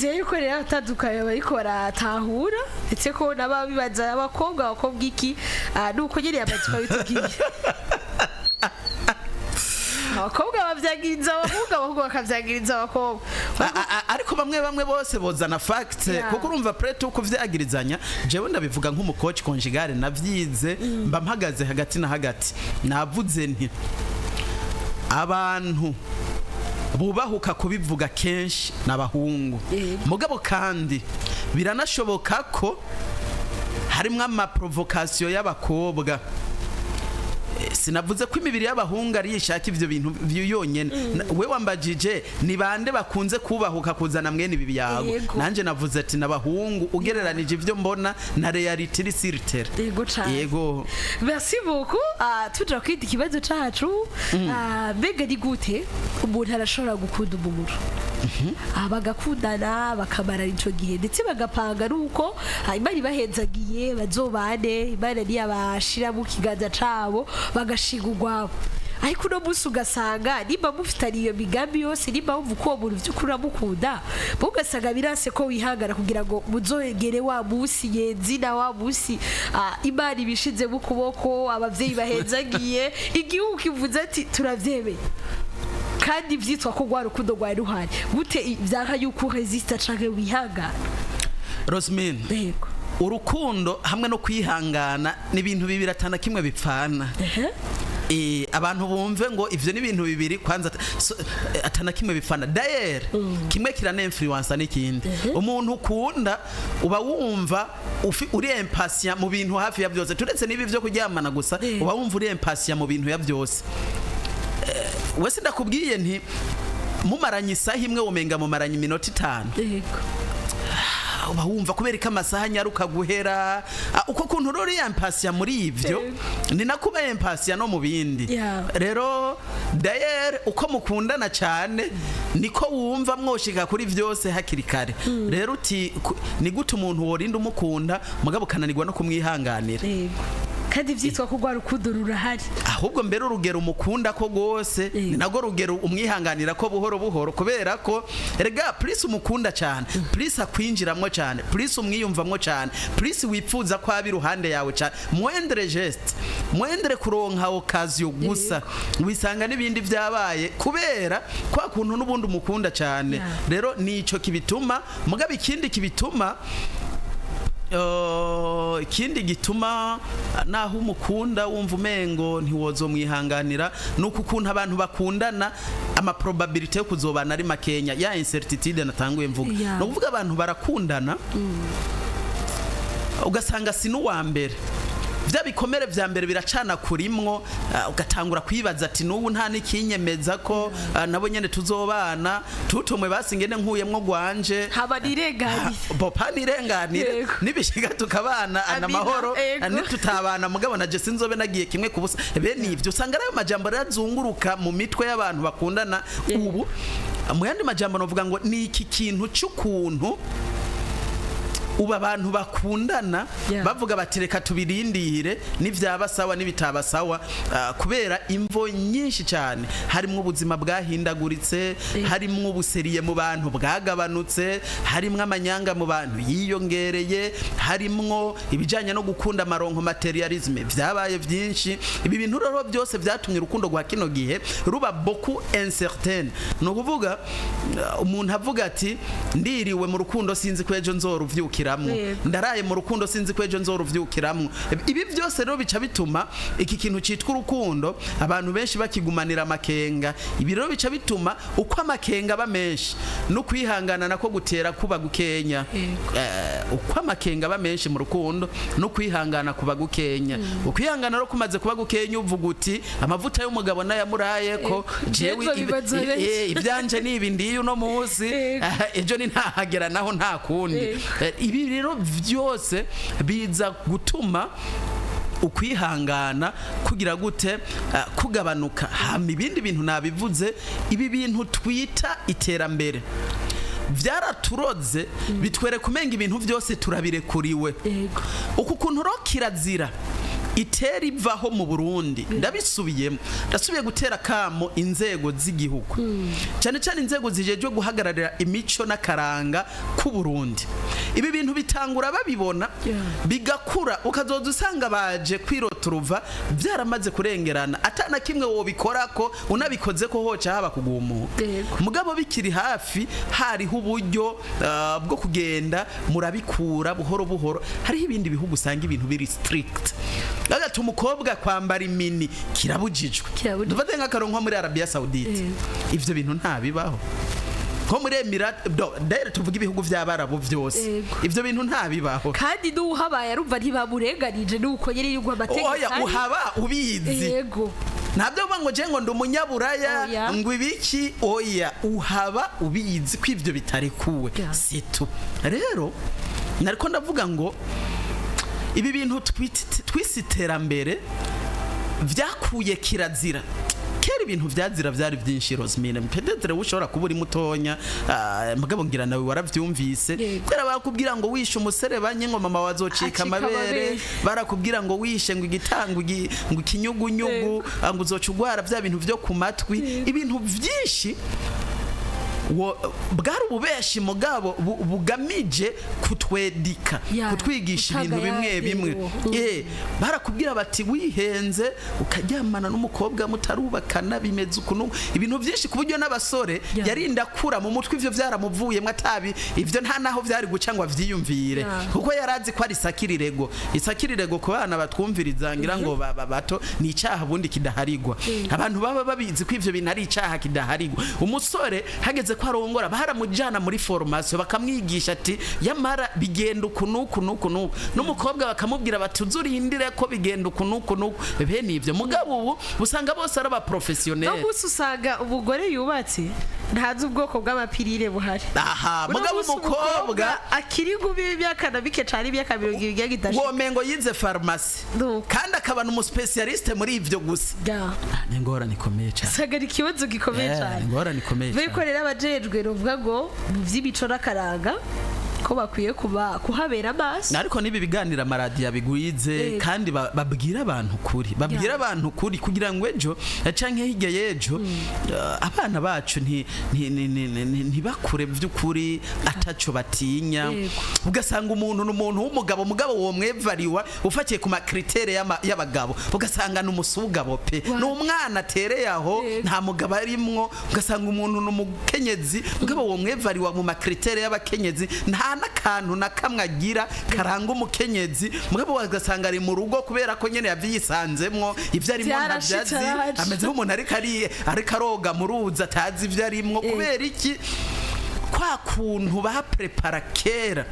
Zero ko rero atandukanye bariko baratahura ndetse ko nababibaza abakobwa iki nuko nyine amatsiko bitubwiye abakobwa bavyagiriza abahungu bakavyagiriza abakobwa ariko bamwe bose bozana fact kuko urumva preto uko vyagirizanya jewe ndabivuga nk'umucoach conjugale navyize mba mpagaze hagati na hagati navuze nti abantu bubahuka kubivuga kenshi n'abahungu mugabo kandi biranashoboka ko harimwe ama provocation y'abakobwa sinavuze ko imibiri y'abahungu ari yishaka ivyo bintu yonyene we wambajije ni bande bakunze kubahuka kuzana mwene ibi byago nanje navuze ati n'abahungu ugereranije ivyo mbona na reality iri sirtere yego merci beaucoup tuja kwita ikibazo cacu mbega ni gute umuntu arashobora gukunda umuntu bagakundana bakamara ico gihe ndetse bagapanga nuko imana ibahenzagiye bazobane imana niyabashira mu kiganza cabo bagashinga urwabo ariko no musi ugasanga nimba mufitaniye iyo migambi yose nimba wumva uko uwo muntu vy'ukuri uramukunda ugasanga birase ko wihangana kugira ngo muzogere wa musi yenzina wa musi imana ibishize mu kuboko abavyeyi bahenzagiye igihugu kivuze ati turavyemeye kandi vyitwa ko rwa rukundo rwa ruhari gute vyanka yuko resista canke wihangana Rosmin yego urukundo hamwe no kwihangana ni ibintu bibiri atana kimwe bipfana abantu bumve ngo ivyo ni ibintu bibiri kwanza atana kimwe bipfana d'ailleurs kimwe kirana influence n'ikindi umuntu ukunda uba wumva uri impatient mu bintu hafi ya byose turetse nibi byo kuryamana gusa uba wumva uri impatient mu bintu ya byose wese ndakubwiye nti mumaranye isaha imwe umenga mumaranye iminota 5 uba wumva kubera ko amasaha nyaruka guhera uko kuntu rero yampasiya muri ivyo ni nakuba yampasiya no mu bindi rero d'ailleurs uko mukundana cyane niko wumva mwoshika kuri vyose hakiri kare rero uti ni gute umuntu worinda umukunda mugabo kananirwa no kumwihanganira kandi vyitwa ko rwa rukundo rurahari ahubwo mbere urugero umukunda ko gose ni nago rugero umwihanganira ko buhoro buhoro kubera ko erega please umukunda cyane please akwinjiramwo cyane please umwiyumvamwo cyane please wipfuza ko abi ruhande yawe cyane mwendere geste mwendere kuronka occasion gusa wisanga nibindi vyabaye kubera kwa kuntu nubundi umukunda cyane rero nico kibituma mugabe ikindi kibituma ikindi gituma naho umukunda wumva umengo ntiwozo mwihanganira nuko ukuntu abantu bakundana ama probability yo kuzobana ari makenya ya incertitude natanguye mvuga no kuvuga abantu barakundana ugasanga sinu wa mbere vya bikomere vya mbere biracana kurimwo ugatangura kwibaza ati nubu nta nikinyemeza ko nabo nyene tuzobana tutumwe basingene nkuyemwo gwanje haba nirenganire bopa nirenganire nibishiga tukabana ana mahoro nitutabana mugabo naje sinzobe nagiye kimwe kubusa bene ivyo usanga rayo majambo razunguruka mu mitwe y'abantu bakundana ubu mu yandi majambo novuga ngo ni iki kintu cy'ukuntu uba abantu bakundana bavuga bati reka tubirindire n'ivyaba sawa n'ibitaba sawa kubera imvo nyinshi cyane harimwo ubuzima bwahindaguritse harimwo ubuseriye mu bantu bwagabanutse harimwo amanyanga mu bantu yiyongereye harimwo ibijanye no gukunda amaronko materialisme vyabaye vyinshi ibi bintu rero byose vyatumye urukundo rwa kino gihe ruba beaucoup incertain no kuvuga umuntu avuga ati ndiriwe mu rukundo sinzi kwejo nzoruvyukira ndaraye mu rukundo sinzi kwejo nzoruvyukiramwo ibi byose rero bica bituma iki kintu citwa urukundo abantu benshi bakigumanira amakenga ibi rero bica bituma uko amakenga ba menshi no kwihangana nako gutera kuba gukenya uko amakenga ba menshi mu rukundo no kwihangana kuba gukenya ukwihangana rero kumaze kuba gukenya uvuga uti amavuta y'umugabo nayamuraye ko jewe ibyanje nibi ndiyo no muzi ejo ni ntahagera naho nta kundi ibi rero vyose biza gutuma ukwihangana kugira gute kugabanuka hama ibindi bintu nabivuze ibi bintu twita iterambere vyaraturoze bitwere kumenga ibintu vyose turabirekuriwe uku kuntu ro kirazira itera ivaho mu Burundi ndabisubiyemo ndasubiye gutera kamo inzego z'igihugu cyane cyane inzego zijejwe guhagararira imico n'akaranga ku Burundi. Ibi bintu bitangura babibona bigakura ukazoza usanga baje kwiroturuva byaramaze kurengerana atana kimwe wo bikora ko unabikoze ko hoca haba kugumuka mugabo bikiri hafi hariho uburyo bwo kugenda murabikura buhoro buhoro. Hariho ibindi bihugu usanga ibintu biri strict agata umukobwa kwambara imini kirabujijwe dufate nk'akaronko muri Arabia Saudite ivyo bintu ntabibaho ko muri Emirate dere tuvuga ibihugu by'abarabu byose ivyo bintu ntabibaho kandi n'uhabaye arumva ntibamurenganije nuko nyeri yugwa amategeko oya uhaba ubizi yego ntabyo ngo je ngo ndumunyaburaya ngo ibiki oya uhaba ubizi ko ivyo bitarekuwe situ rero nariko ndavuga ngo ibi bintu twisiterambere vyakuye kirazira kera ibintu vyazira vyari vyinshi Rosemine mpedetre ushobora kuburi mutonya mugabo ngira nawe waravyumvise kera bakubwira ngo wishe umuserebanye ngo mama wazocika amabere barakubwira ngo wishe ngo igitangu ngo kinyugunyugu ngo uzocugwara vya bintu vyo ku matwi ibintu vyinshi bwari ububeshi mugabo bugamije kutwedika kutwigisha ibintu bimwe bimwe barakubwira bati wihenze ukajyamana n'umukobwa mutarubakana bimeze ukuntu ibintu byinshi kuburyo n'abasore yarinda kura mu mutwe ivyo vyaramuvuyemwe atabi ivyo nta naho vyari guca ngo avyiyumvire kuko yarazi ko ari isakirirego ku bana batwumviriza ngira ngo bato ni icaha bundi kidaharigwa abantu baba babizi ko ivyo bintu ari icaha kidaharigwa umusore hageze ko arongora baramujana muri formation bakamwigisha ati yamara bigenda ukunuku n'umukobwa bakamubwira bati uzurindire ko bigenda ukunuku bene ivyo mugabo ubu usanga bose ari aba professionnel no usanga umugore yubatse ntazi ubwoko bw'amapirire buhari mugabo umukobwa akiri gubi byakana bike cyane byakabiro gidashe Womengo yize pharmacy kandi akaba n'umuspecialiste muri ivyo gusa ngora nikomeye cyane sagari ikibazo gikomeye cyane ngora nikomeye cyane bikorera abajejwe ruvuga ngo mu vy'imico n'akaranga ko bakwiye kuhabera amaso ariko nibi biganira amaradiyo bigwize kandi babwira abantu kuri kugira ngo ejo canke hirya yejo abana bacu ntibakure by'ukuri ataco batinya ugasanga umuntu w'umugabo wo mwevariwa ufatiye ku makritere y'abagabo ugasanga n'umusugabo pe n'umwana atereye aho nta mugabo arimwo ugasanga umuntu n'umukenyezi mugabo wo mwevariwa mu makritere y'abakenyezi nta n'akantu na kamwe agira karanga umukenyezi mugabo wagasanga ari mu rugo kubera ko nyene yavyisanzemwo ivyo arimo ntavyazi ameze nk'umuntu ariko aroga mu ruzi atazi ivyo arimwo kubera iki kwa kuntu baprepara kera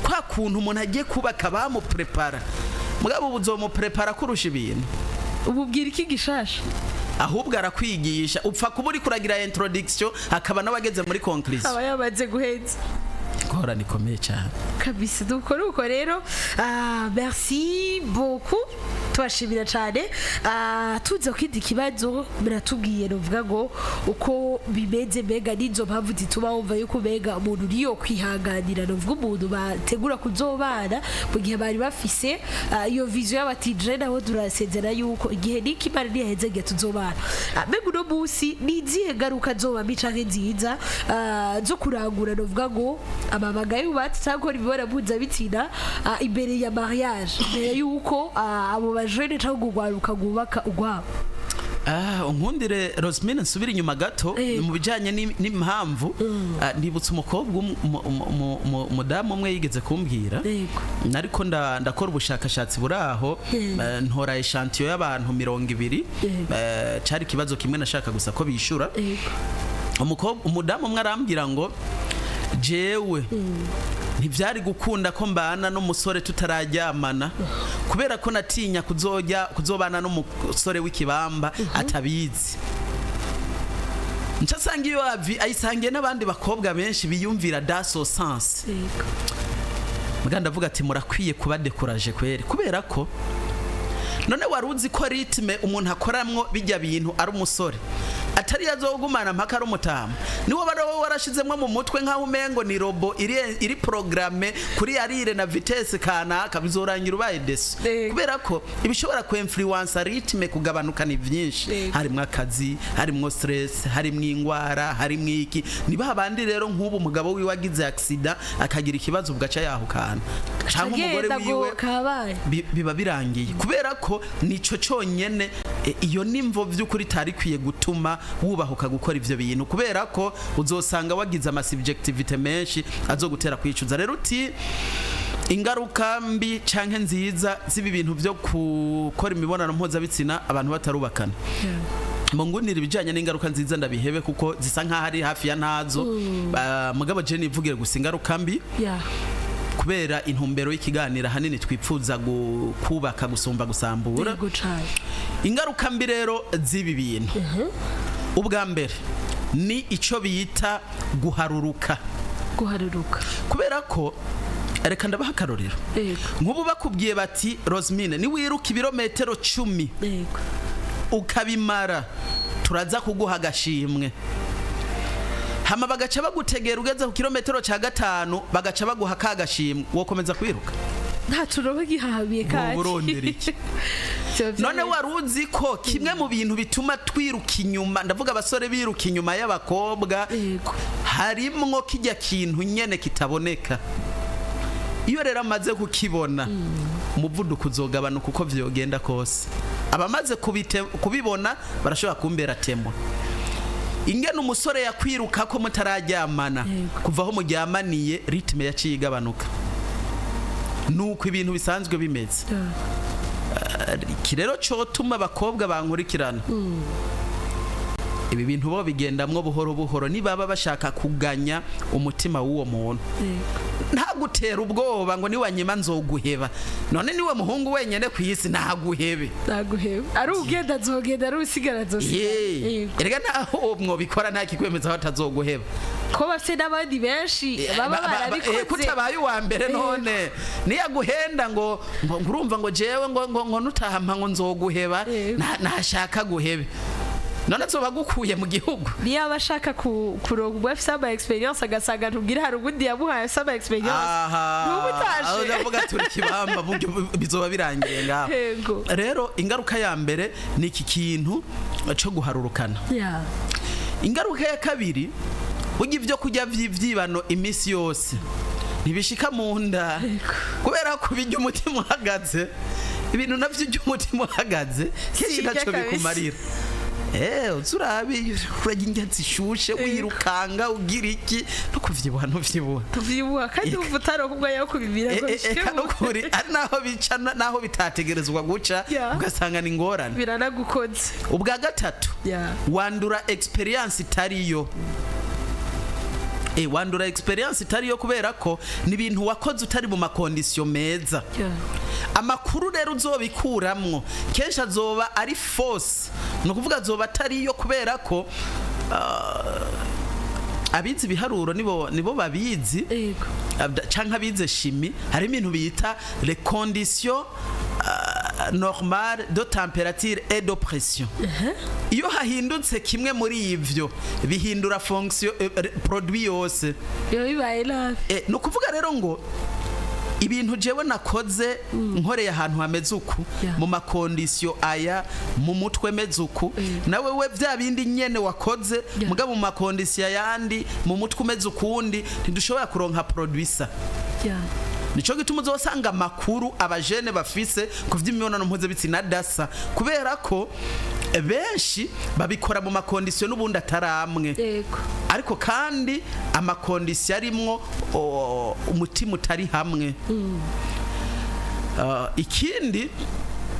kwa kuntu umuntu agiye kubaka bamuprepara mugabo uzomuprepara kurusha ibintu ububwira iki gishasha ahubwo arakwigisha upfa kuba uri kuragira introduction akaba n'abageze muri conclusion aba yabaze guheza ngora nikomeye cyane kabisa dukora uko rero merci beaucoup twashimira cyane tuza kwidi kibazo biratubwiye novuga ngo uko bimeze mbega nizo mpamvu zituma wumva yuko mbega umuntu uriyo kwihanganira novuga umuntu bategura kuzobana mu gihe bari bafise iyo vision y'abatije naho durasezera yuko igihe n'ikimara niheze gihe tuzobana mbega uno munsi nizihe garuka zoba mbi canke nziza zo kurangura novuga ngo amabanga yubatse cyangwa ibibora mpuzabitsina imbere ya mariage mbere yuko abo bajene cyangwa kugwaruka gubaka ugwabo unkundire Rosemine nsubira inyuma gato mu bijanye n'impamvu nibutse umukobwa umudamu umwe yigeze kumbwira nariko ndakora ubushakashatsi buraho ntora echantillo y'abantu 200 cari kibazo kimwe nashaka gusa ko bishura umudamu umwe arambwira ngo jewe ntivyari gukunda ko mbana n'umusore tutarajyamana kubera ko natinya kuzobana n'umusore w'ikibamba atabizi ncasanga iyo ayisangiye n'abandi bakobwa benshi biyumvira daso sens muganda avuga ati murakwiye kuba découragé kwere kubera ko none waruzi ko ritme umuntu akoramwo bijya bintu ari umusore atari yazogumana mpaka ari umutama niwo baro warashizemwe mu mutwe nka Womengo ni robo iri programme kuri arire na vitesse kana kabizorangira ubaye desi kubera ko ibishobora ku influence rythme kugabanuka ni byinshi harimo akazi harimo stress harimo ingwara harimo iki niba abandi rero nk'ubu umugabo wiwe wagize accident akagira ikibazo bwaca yahukana cyangwa umugore wiwe biba birangiye kubera ko nico cyonyene iyo nimvo by'ukuri tarikwiye gutuma wubahuka gukora ivyo bintu kubera ko uzosanga wagize ama subjectivity menshi azogutera kwicuza rero uti ingaruka mbi canke nziza zibi bintu byo gukora imibonano mpuzabitsina abantu batarubakana Mungunira ibijanye n'ingaruka nziza ndabihebe kuko zisa nka hari hafi ya ntazo mugabo je nivugire gusa ingaruka mbi kubera intumbero y'ikiganira hanini twipfuza kubaka gusumba gusambura ingaruka mbi rero zibi bintu ubwa mbere ni ico biyita guharuruka kubera ko reka ndabaha akarorero nk'ubu bakubwiye bati Rosemine ni wiruka ibirometero 10 ukabimara turaza kuguha agashimwe hama bagaca bagutegera ugeze ku kilometero ca 5 bagaca baguha kagashimwe wokomeza kwiruka nta turobe gihabiye kandi none waruzi ko kimwe mu bintu bituma twiruka inyuma ndavuga abasore biruka inyuma y'abakobwa harimwo kijya kintu nyene kitaboneka iyo rero amaze kukibona umuvuduko uzogabanuka uko vyogenda kose abamaze kubibona barashobora kumbera temo ingene umusore yakwiruka ko mutarajyamana kuva aho mujyamaniye ritme yaciye igabanuka nuko ibintu bisanzwe bimeze kirero cyo tuma abakobwa bankurikirana ibi bintu bo bigendamwo buhoro buhoro nibaba bashaka kuganya umutima w'uwo muntu ntagutera ubwoba ngo niwanyima nzoguheba none niwe muhungu wenyene kwisi naguhebe ari ugenda zogenda ari usigara zose erega naho mwo bikora nta kikwemeza aho atazoguheba ko bafite n'abandi benshi baba barabikoze kutabaye uwa mbere none niyaguhenda ngo urumva ngo jewe ngo nutahampa ngo nzoguheba nashaka guhebe none zo bagukuye mu gihugu niyo abashaka kuronga afite ama experience agasanga ntubwire hari ubundi yamuhaye sama experience n'ubutashe ndavuga turi kibamba buryo bizoba birangiye ngaho rero ingaruka ya mbere ni iki kintu cyo guharurukana ingaruka ya kabiri burya ibyo kujya vyibano imisi yose ntibishika mu nda kubera ko bijya umutima uhagaze ibintu navyo by'umutima uhagaze kenshi naco bikumarira uzurabi urajya ingenzi ishushe wirukanga ugira iki no kuvyibuha kandi uvutaro kubwa yo kubibira ngo ari naho bica naho bitategerezwa guca ugasanga ni ngorane biranagukoze ubwa gatatu wandura experience itariyo wandura experience itariyo kubera ko ni ibintu wakoze utari mu makondisiyo meza amakuru rero uzobikuramwo kenshi azoba ari force no kuvuga azoba atariyo kubera ko abizi biharuro nibo babizi canka abize chimie hari ibintu bita les conditions normale de température et de pression iyo hahindutse kimwe muri ivyo bihindura fonction produit yose yo bibaye nabi no kuvuga rero ngo ibintu jewe nakoze nkoreye ahantu hameze uku mu makondisiyo aya mu mutwe meze uku nawe we bya bindi nyene wakoze mugabo mu makondisiyo yandi mu mutwe umeze ukundi ntidushobora kuronka producer nico gituma uzosanga makuru abajene bafise kuvy'imibonano mpuzabitsina dasa kubera ko benshi babikora mu makondisiyo n'ubundi ataramwe ariko kandi amakondisiyo arimwo umutima utari hamwe ikindi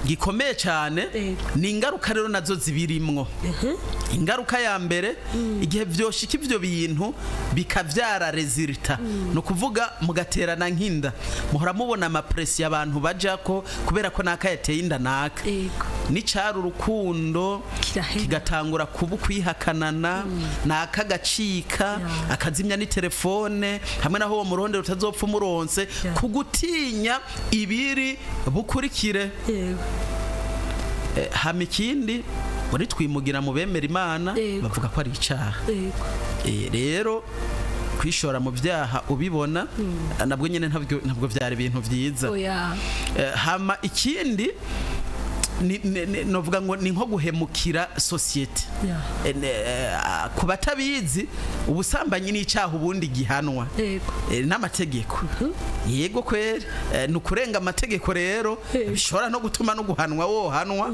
gikomeye cyane ni ingaruka rero nazo zibirimwo ingaruka ya mbere igihe vyoshika ivyo bintu bikavyara resulta no kuvuga mugaterana nkinda muhora mubona amapresi abantu bajako kubera ko naka yateye inda naka n'icari urukundo kigatangura kuba kwihakanana naka gacika akazimya ni telefone hamwe naho uwo muronde utazopfa umuronse kugutinya ibiri bukurikire hama ikindi muri twimugira mu bemera Imana bavuga ko ari icaha rero kwishora mu byaha ubibona nabwo nyene ntabwo byari ibintu byiza hama ikindi novuga ngo ni nko guhemukira societe ku batabizi ubusambanyi n'icyaha ubundi gihanwa n'amategeko yego kweri ni ukurenga amategeko rero bishobora no gutuma no guhanwa wohanwa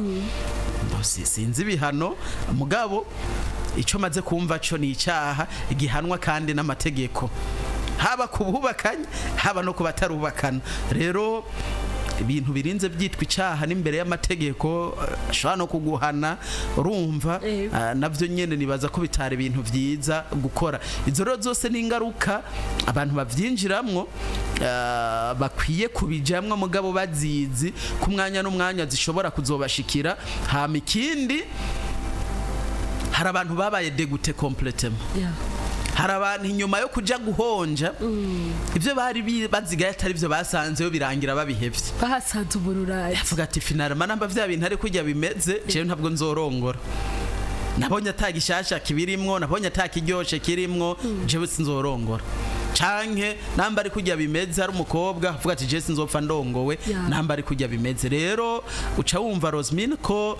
sinzi ibihano mugabo icyo maze kumva cyo ni icyaha gihanwa kandi n'amategeko haba ku bubakanye haba no ku batarubakana rero ibintu birinze byitwa icyaha n'imbere y'amategeko ashobora no kuguhana urumva nabyo nyene nibaza ko bitari ibintu byiza gukora izo rero zose n'ingaruka abantu bavyinjiramwo bakwiye kubijamwa mugabo bazizi ku mwanya n'umwanya zishobora kuzobashikira hama ikindi hari abantu babaye degute complètement hari abantu inyuma yo kuja guhonja ivyo bari bazigaye atari byo basanzeyo birangira babihevye bahasanze ubururayi yavuga ati finalement namba vya bintu ari kujya bimeze jewe ntabwo nzorongora nabonye atagishasha kibirimwo nabonye atakiryoshe kirimwo jewe sinzorongora canke namba ari kujya bimeze ari umukobwa avuga ati jewe sinzopfa ndongowe namba ari kujya bimeze rero uca wumva Rosmine ko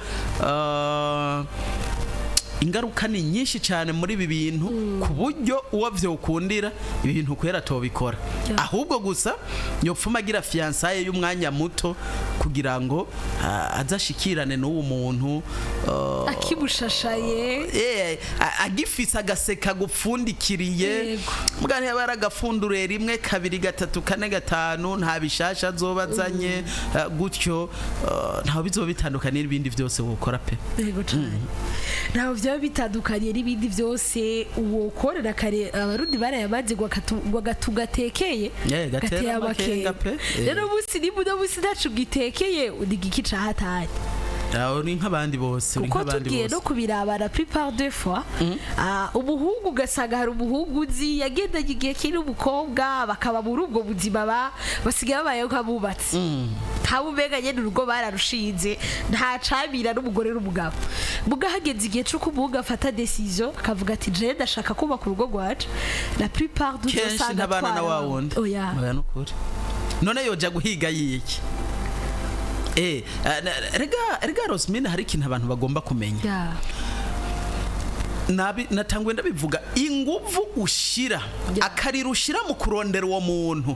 ingaruka ni nyinshi cyane muri ibi bintu ku buryo uwo vyokundira ibintu kwera tobikora ahubwo gusa nyopfuma agira fiançaye y'umwanya muto kugira ngo azashikirane n'uwo muntu akibushashaye agifise agaseka gupfundikiriye mugani yabara gafundure rimwe kabiri gatatu kane gatanu nta bishasha azobazanye gutyo ntaho bizoba bitandukanye n'ibindi byose wokora pe yego cyane ntaho byaba bitandukanye n'ibindi byose uwokorera kare abarundi barayamaze gatugatekeye gateye amakenga rero busi nibuno busi ntacu gitekeye udigiki cahatari aho ni nk'abandi bose kuko tugiye no kubirabara plupart des fois ubuhungu ugasanga hari umuhungu uzi yagendanye igihe kiri umukobwa bakaba muri ubwo buzima basigaye babayeho nk'abubatsi ntabumeganye n'urugo bararushinze nta cabira n'umugore n'umugabo mugahageze igihe cyo kumuhungu afata decision akavuga ati je ndashaka kubaka urugo rwacu la plupart du temps usanga ntabana na wawundi oya nukuri none yoja guhiga yiki rega Rosmine hari ikintu abantu bagomba kumenya natangwe ndabivuga inguvu ushira akarira ushira mu kurondera uwo muntu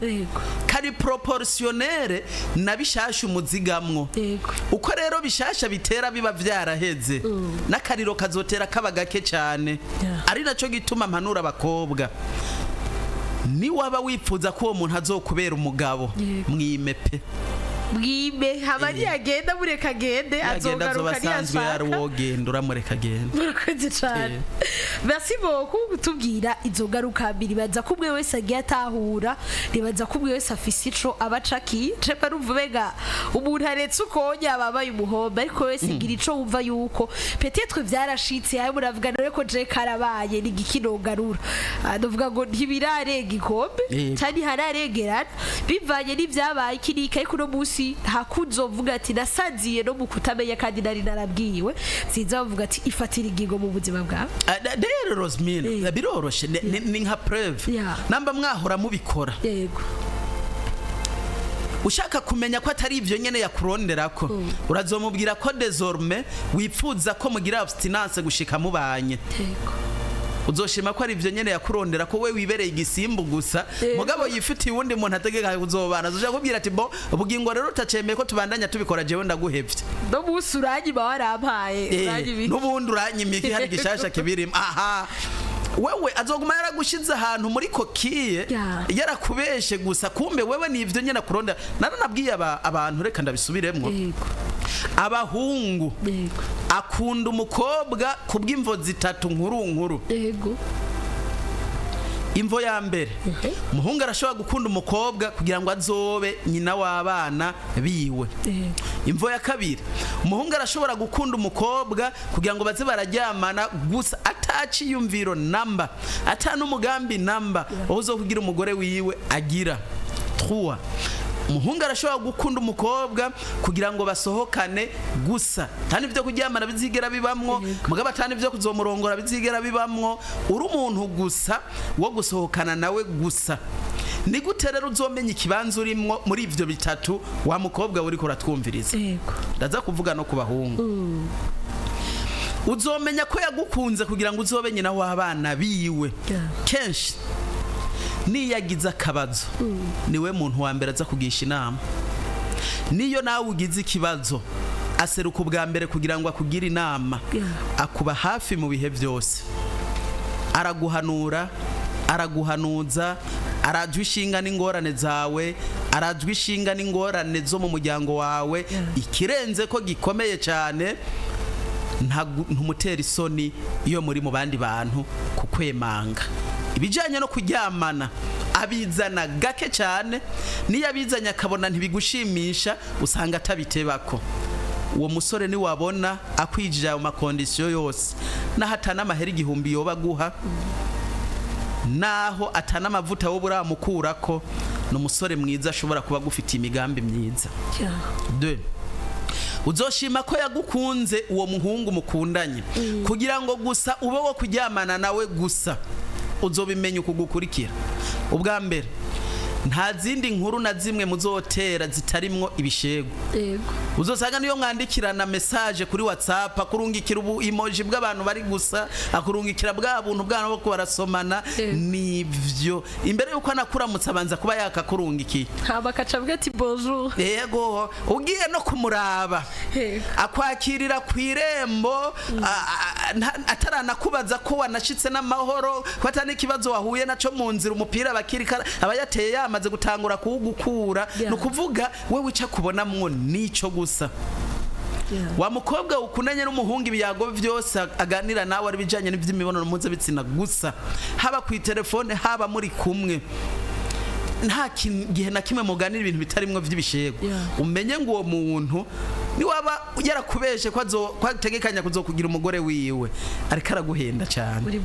kari proportionnel na bishasha umuzigamwo uko rero bishasha bitera biba vyaraheze n'akariro kazotera kaba gake cyane ari naco gituma mpanura abakobwa ni waba wipfuza ko uwo muntu azokubera umugabo mwimepe bwime habari agenda mureka agende azogaruka basanzwe yari wogenda uramureka agenda murakoze cyane merci beaucoup kutubwira izogaruka mbiri baza kumwe wese agiye atahura ribaza kumwe wese afise ico abacaki trepa ruvubega umuntu aretse ukonya ababaye umuhomba ariko wese ngira ico wumva yuko peut-être vyarashitse ayo muravuga none ko je karabaye ni gikinogarura ndavuga ngo ntibirarega ikombe cyane hararegerana bivanye n'ivyabaye kirika ariko no musi hakuzovuga ati nasaziye no mukutamenya kandi nari narabwiwe sinza bavuga ati ifatira igigo mu buzima bwawe rero Rosmine biroroshe ni nka preuve namba mwahora mubikora yego ushaka kumenya ko atari ivyo nyene yakuronderako urazomubwira ko désormais wipfuza ko mugira abstinence gushika mubanye yego uzoshima ko ari ivyo nyene yakurondera ko we wibereye igisimbu gusa mugabo yifitiye uwundi muntu ategeka kuzobana azoja kubwira ati bo ubugingo rero utacemeye ko tubandanya tubikora jewe ndaguhevye no musuranyi bawarampaye n'ubundi uranyimiki hari gishasha kibirimo aha wewe azoguma yaragushize ahantu muri kokiye yarakubeshe gusa kumbe wewe nivyo nyene kuronda naranabwiye abantu reka ndabisubiremwo abahungu akunda umukobwa kubw'imvo zitatu nkuru yego imvo ya mbere umuhungu arashobora gukunda umukobwa kugira ngo azobe nyina w'abana biwe imvo ya kabiri umuhungu arashobora gukunda umukobwa kugira ngo baze bararyamana gusa ataciyumviro namba ata n'umugambi namba uzo kugira umugore wiwe agira 3 umuhungu arashobora gukunda umukobwa kugira ngo basohokane gusa, kandi ibyo kuryamana bizigera bibamwo, mugabo atani ibyo kuzomurongora bizigera bibamwo, uri umuntu gusa wo gusohokana nawe gusa. Ni gute rero uzomenya ikibanza urimwo muri ivyo bitatu wa mukobwa uri kuratwumviriza? Ndaza kuvuga no ku bahungu. Uzomenya ko yagukunze kugira ngo uzobe nyina w'abana biwe. Kenshi niyagize akabazo niwe muntu wa mbere aza kugisha inama. Niyo nawe ugize ikibazo aseruka ubwa mbere kugira ngo akugire inama, akuba hafi mu bihe byose, araguhanura, araguhanuza, arajwe ishinga n'ingorane zawe, arajwe ishinga n'ingorane zo mu muryango wawe. Ikirenze ko gikomeye cyane, ntumutera isoni iyo muri mu bandi bantu kukwemanga. Ibijyanye no kuryamana abizana gake cyane, niyo abizanye akabona ntibigushimisha usanga atabitebako. Uwo musore ni wabona akwijira mu makondisiyo yose, naho atana amahera 1000 yoba guha, naho atana amavuta wo buramukurako, no musore mwiza ashobora kuba gufite imigambi myiza. Uzoshima ko yagukunze uwo muhungu mukundanye kugira ngo gusa ube wo kuryamana nawe gusa. Uzobimenya ukugukurikira. Ubwa mbere, nta zindi nkuru na zimwe muzotera zitarimwo ibishego. Uzosanga niyo mwandikirana message kuri WhatsApp, akurungikira ubu emoji bw'abantu bari gusa, akurungikira bwa buntu bwana bo barasomana. Nivyo imbere yuko anakuramutsa abanza kuba yakakurungikiye, haba kacabwe ati bonjour. Yego, ugiye no kumuraba akwakirira kwirembo, ataranakubaza ko wanashitse n'amahoro, ko atani kibazo wahuye naco mu nzira, umupira bakirika abayateye amaze gutangura kuwugukura. No kuvuga wewe ica kubonamwo nico gusa. Wa mukobwa ukunanye n'umuhungu ibiyago byose aganira nawe ari bijanye n'ivy'imibonano mpuzabitsina gusa, haba ku telefone haba muri kumwe. Nta gihe na kimwe muganira ibintu bitarimwo vy'ibishego. Umenye ngo uwo muntu ni waba yarakubeshe kwategekanya kuzokugira umugore wiwe, ariko araguhenda cyane.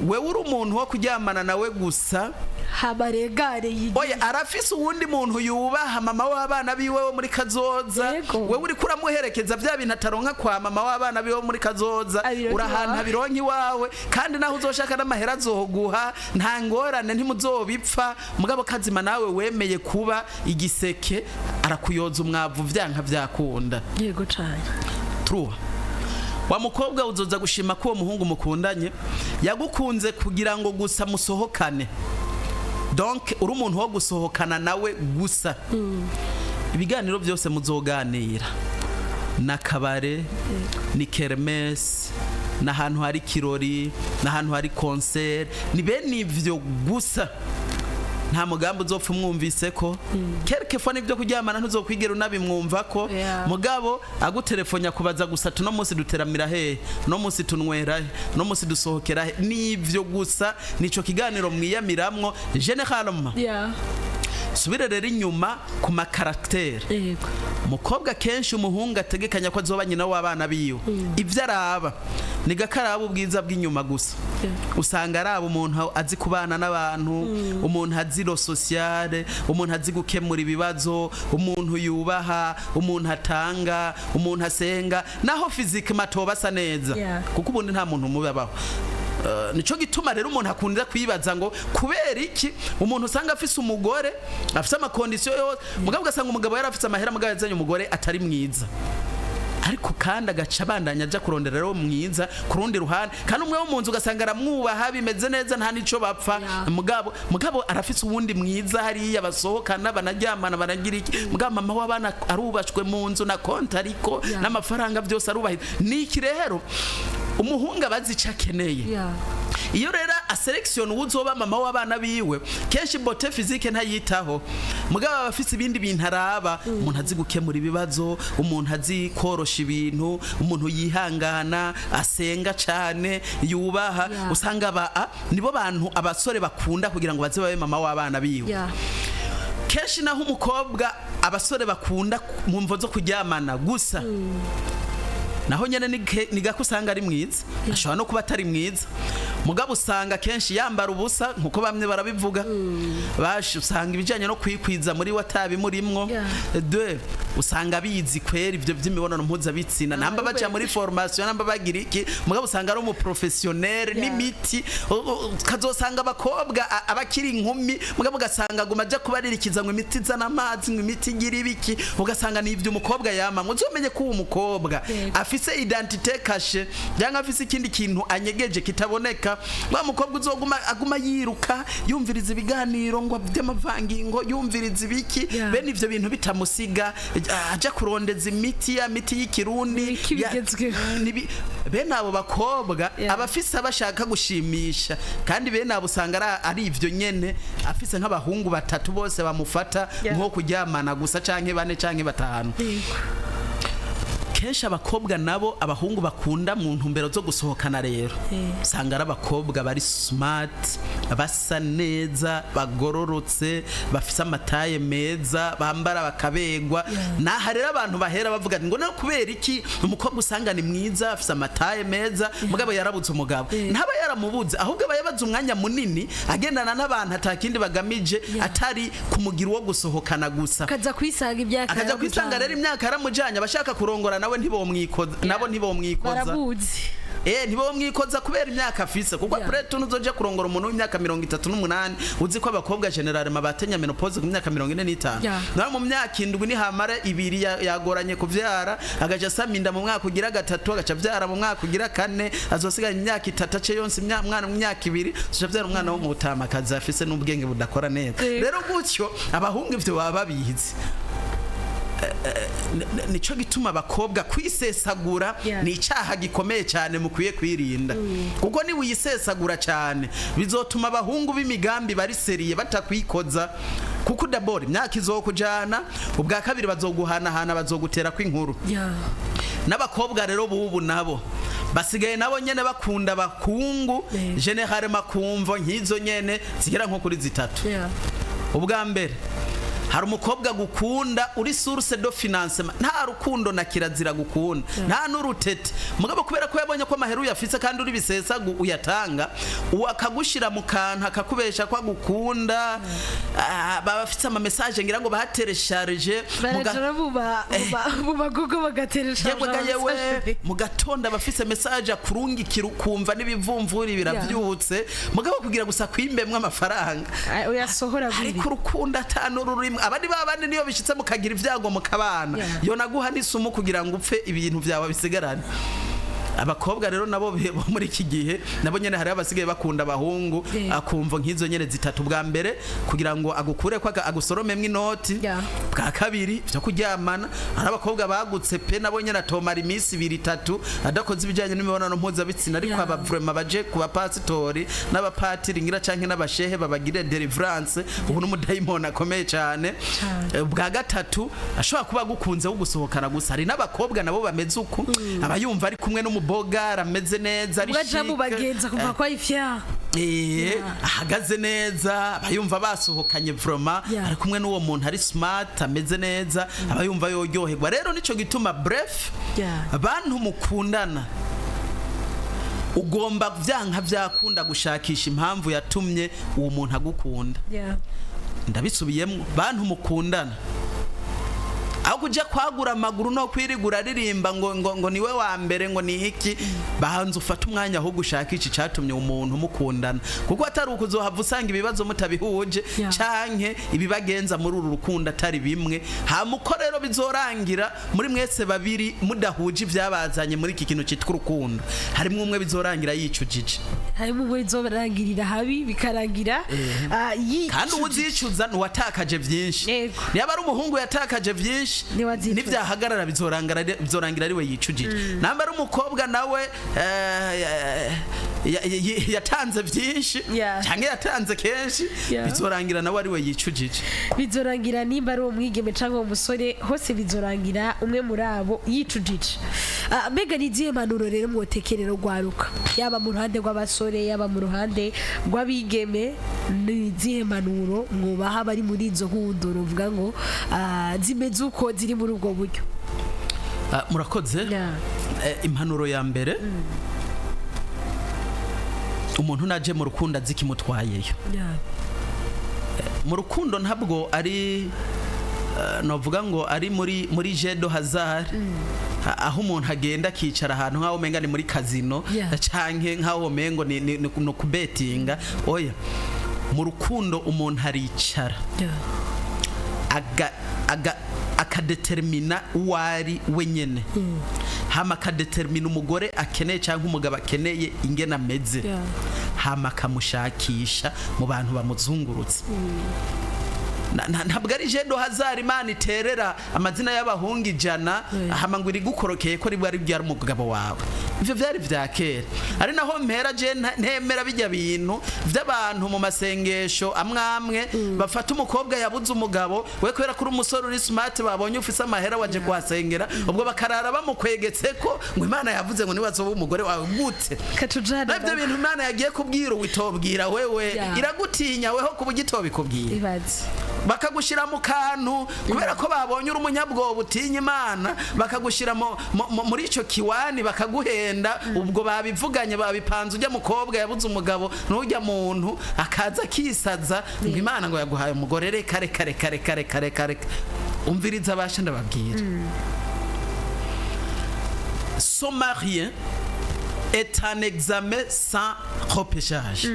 Wewe uri umuntu wo kuryamana nawe gusa, habaregare yigi. Oya, arafise uwundi muntu yubaha mama w'abana biwe wo muri kazoza. Wewe uri kuramuherekeza bya bintu ataronka kwa mama w'abana biwe wo muri kazoza, urahana abironki wawe, kandi naho uzoshaka n'amahera azoguha, nta ngorane ntimuzobipfa. Mugabo kazima nawe wemeye kuba igiseke, arakuyoza umwavu vyanka vyakunda. Yego cyane. True. Wa mukobwa uzoza gushima ko uwo muhungu mukundanye yagukunze kugira ngo gusa musohokane. Donc uri umuntu wo gusohokana nawe gusa. Ibiganiro byose muzoganira na kabare, ni kermesse, n'ahantu hari kirori, n'ahantu hari concert, ni bene ivyo gusa. Nta mugambo uzopfa umwumvise ko quelque fois nibyo kuryamana ntuzokwigera unabimwumva ko. Mugabo agutelefone akubaza gusa tuno munsi duteramira he, no munsi tunwera he, no munsi dusohokera he. Nivyo gusa nico kiganiro mwiyamiramwo generalement. Subire rero inyuma ku makaraktere. Mukobwa kenshi umuhungu ategekanya ko azoba nyina w'abana biyo. Ivyo araba ni gakaraba ubwiza bw'inyuma gusa. Usanga araba umuntu azi kubana n'abantu, umuntu azi lo sociale, umuntu azi gukemura ibibazo, umuntu yubaha, umuntu atanga, umuntu asenga, naho physique matobasa neza. Kuko ubundi nta muntu mubabaho. Nico gituma rero umuntu akunda kwibaza ngo kubera iki umuntu usanga afise umugore afise amakondisiyo yose, mugabo ugasanga umugabo yarafise amahera mugabo yazanye umugore atari mwiza, ariko kandi agaca bandanya aja kurondera rero mwiza ku rundi ruhande, kandi umwe wo munzu ugasanga aramwubaha bimeze neza nta nico bapfa. Mugabo arafise uwundi mwiza hariya basohokana banaryamana banagira iki, mugabo mama w'abana arubashwe mu nzu na konti ariko n'amafaranga byose arubahira. Niki rero umuhunga bazica akeneye. Iyo rero selection uzoba mama w'abana biwe kenshi bote physique ntayitaho, mugabo abafise ibindi bintu araba, umuntu azi gukemura ibibazo, umuntu azi korosha ibintu, umuntu yihangana, asenga cyane, yubaha. Usanga nibo bantu abasore bakunda kugira ngo baze babe mama w'abana biwe. Kenshi naho umukobwa abasore bakunda mu mvo zo kuryamana gusa. Naho nyene nigakusanga ari mwiza, ashobora no kuba atari mwiza. mugabo usanga kenshi yambara ubusa nkuko bamwe barabivuga bashi usanga ibijanye no kwikwiza muri watabi murimwo de usanga bizi kwera ivyo vy'imibonano mpuzabitsina namba baca muri formation namba bagira iki mugabo usanga ari umu professionnel n'imiti kazosanga abakobwa abakiri inkumi mugabo ugasanga guma aja kubaririkiza ngo imiti zana amazi ngo imiti gira ibiki ugasanga ni ivyo umukobwa yama muzomenye ko uwo mukobwa afise identité caché cyangwa afise ikindi kintu anyegeje kitaboneka wa mukobwa uzoguma aguma yiruka yumviriza ibiganiro ngo by'amavangingo yumviriza ibiki bene ivyo bintu bitamusiga aja kurondeza imiti ya miti y'ikirundi bene abo bakobwa abafise abashaka gushimisha kandi bene abo usanga ari ivyo nyene afise nk'abahungu batatu bose bamufata nko kuryamana gusa canke bane canke batanu kenshi abakobwa nabo abahungu bakunda mu ntumbero zo gusohokana rero usanga ari abakobwa bari smart basa neza bagororotse bafise amataye meza bambara bakabegwa naha rero abantu bahera bavuga ngo no kubera iki umukobwa usanga ni mwiza afise amataye meza mugabo yarabuze umugabo ntaba yaramubuze ahubwo bayabaza umwanya munini agendana n'abantu atakindi bagamije atari kumugira uwo gusohokana gusa akaza kwisanga rero imyaka yaramujanye abashaka kurongora nabo ntibomwikoza barabuzi ntibomwikoza kubera imyaka afise kuko après tout uzoje kurongora umuntu w'imyaka 38 uzi ko abakobwa généralement batenya menopause ku myaka 45 naho mu myaka indwi ni hamara ibiri yagoranye kuvyara agaja saminda mu mwaka ugira gatatu agaca vyara mu mwaka ugira kane azosiganya imyaka itatu ace yonse mwana mu myaka ibiri azoja vyara umwana wo mu butamakazi afise n'ubwenge budakora neza rero gutyo abahungu ivyo baba babizi nico gituma abakobwa kwisesagura ni icaha gikomeye cyane mukwiye kwirinda kuko ni wisesagura cyane bizotuma abahungu b'imigambi bari seriye batakwikoza kuko dabori imyaka izokujana ubwa kabiri bazoguhanahana bazogutera kw'inkuru n'abakobwa rero bubu nabo basigaye nabo nyene bakunda bakungu generale makumvo nkizo nyene zigera nko kuri zitatu ubwa mbere hari umukobwa gukunda uri source de financement nta rukundo na kirazira gukunda nta n'urutete mugabo kubera ko yabonye ko amaheru yafise kandi uri bisesa uyatanga akagushira mu kantu akakubesha kwa gukunda babafite ama message ngira ngo bateresharge mubagogo bagateresharge yewe mugatonda bafise message akurungi kirukumva n'ibivumvuri biravyutse mugabo kugira gusa kwimbemwe amafaranga uyasohora biri ariko urukundo atanururimo abandi babandi niyo bishitse mukagira ivyago mukabana yo naguha n'isumu kugira ngo upfe ibintu vyawe bisigarane abakobwa rero nabo muri iki gihe nabo nyene hari abasigaye bakunda abahungu akumva nkizo nyene zitatu bwa mbere kugira ngo agukure kwa agusoromemwe inoti bwa kabiri byo kuryamana hari abakobwa bagutse pe nabo nyene atomara imisi 2-3 adakoze ibijanye n'imibonano mpuzabitsina ariko aba vraiment baje ku bapasitori n'abapatiri ngira canke n'abashehe babagire deliverance ubu n'umudayimoni akomeye cyane bwa gatatu ashobora kuba gukunze wo gusohokana gusa hari n'abakobwa nabo bameze uko abayumva ari kumwe bogara ameze neza ari shika mu bagenza kuva kwa ifya ahagaze neza abayumva basohokanye vraiment ari kumwe n'uwo muntu ari smart ameze neza abayumva yoryoherwa rero nico gituma bref abantu mukundana ugomba vyanka vyakunda gushakisha impamvu yatumye uwo muntu agukunda ndabisubiyemo bantu mukundana aho kuja kwagura amaguru no kwirigura aririmba ngo niwe wa mbere ngo ni iki bahanze ufata umwanya aho gushakisha icatumye umuntu mukundana kuko atari ukuzohava usanga ibibazo mutabihuje canke ibibagenza muri uru rukundo atari bimwe hamuko rero bizorangira muri mwese babiri mudahuje ivyabazanye muri iki kintu cyitwa urukundo harimo umwe bizorangira yicujije harimo umwe bizorangirira habi bikarangira kandi uzicuza nuwatakaje vyinshi niba ari umuhungu yatakaje vyinshi nivyahagarara bizorangira ari we yicujije namba ari umukobwa nawe yatanze vyinshi canke yatanze kenshi bizorangira nawe ari we yicujije bizorangira nimba ari umwigeme canke umusore hose bizorangira umwe muri abo yicujije mbega niziye manuro rero mwotekerero gwaruka yaba mu ruhande rw'abasore yaba mu ruhande rw'abigeme niziye manuro mwobaha bari muri izo nkunduro uvuga ngo zimeze uko ziri muri ubwo buryo murakoze impanuro ya mbere umuntu naje mu rukundo azi kimutwayeyo mu rukundo ntabwo ari novuga ngo ari muri jedo hazard aho umuntu agenda akicara ahantu nk'aho umenga ni muri kazino canke nk'aho umengo no kubetinga oya mu rukundo umuntu aricara akadetermina uwari wenyene hama akadetermina umugore akeneye cyangwa umugabo akeneye ingena ameze hama akamushakisha mu bantu bamuzungurutse ntabwo ari jedo hazard Imana iterera amazina y'abahungu 100 hama ngo iri gukorokeye ko ari byari umugabo wawe ivyo vyari vya kera ari naho mpera je ntemera bijya bintu vy'abantu mu masengesho amwamwe bafata umukobwa yabuze umugabo we kwera kuri umusore uri smart babonye ufise amahera waje kuhasengera ubwo bakarara bamukwegetse ko ngo Imana yavuze ngo niwazo umugore wawe gute katujana navyo bintu Imana yagiye kubwira witobwira wewe iragutinya weho kubugitobikubwira bakagushira mu kantu kubera ko babonye uri umunyabwoba utinya Imana bakagushira muri ico kiwani bakaguhenda ubwo babivuganye babipanze ujya mukobwa yabuze umugabo n'ujya muntu akaza kisaza ngo Imana ngo yaguhaye umugore kare umviriza abasha ndababwira se marier est un examen sans repêchage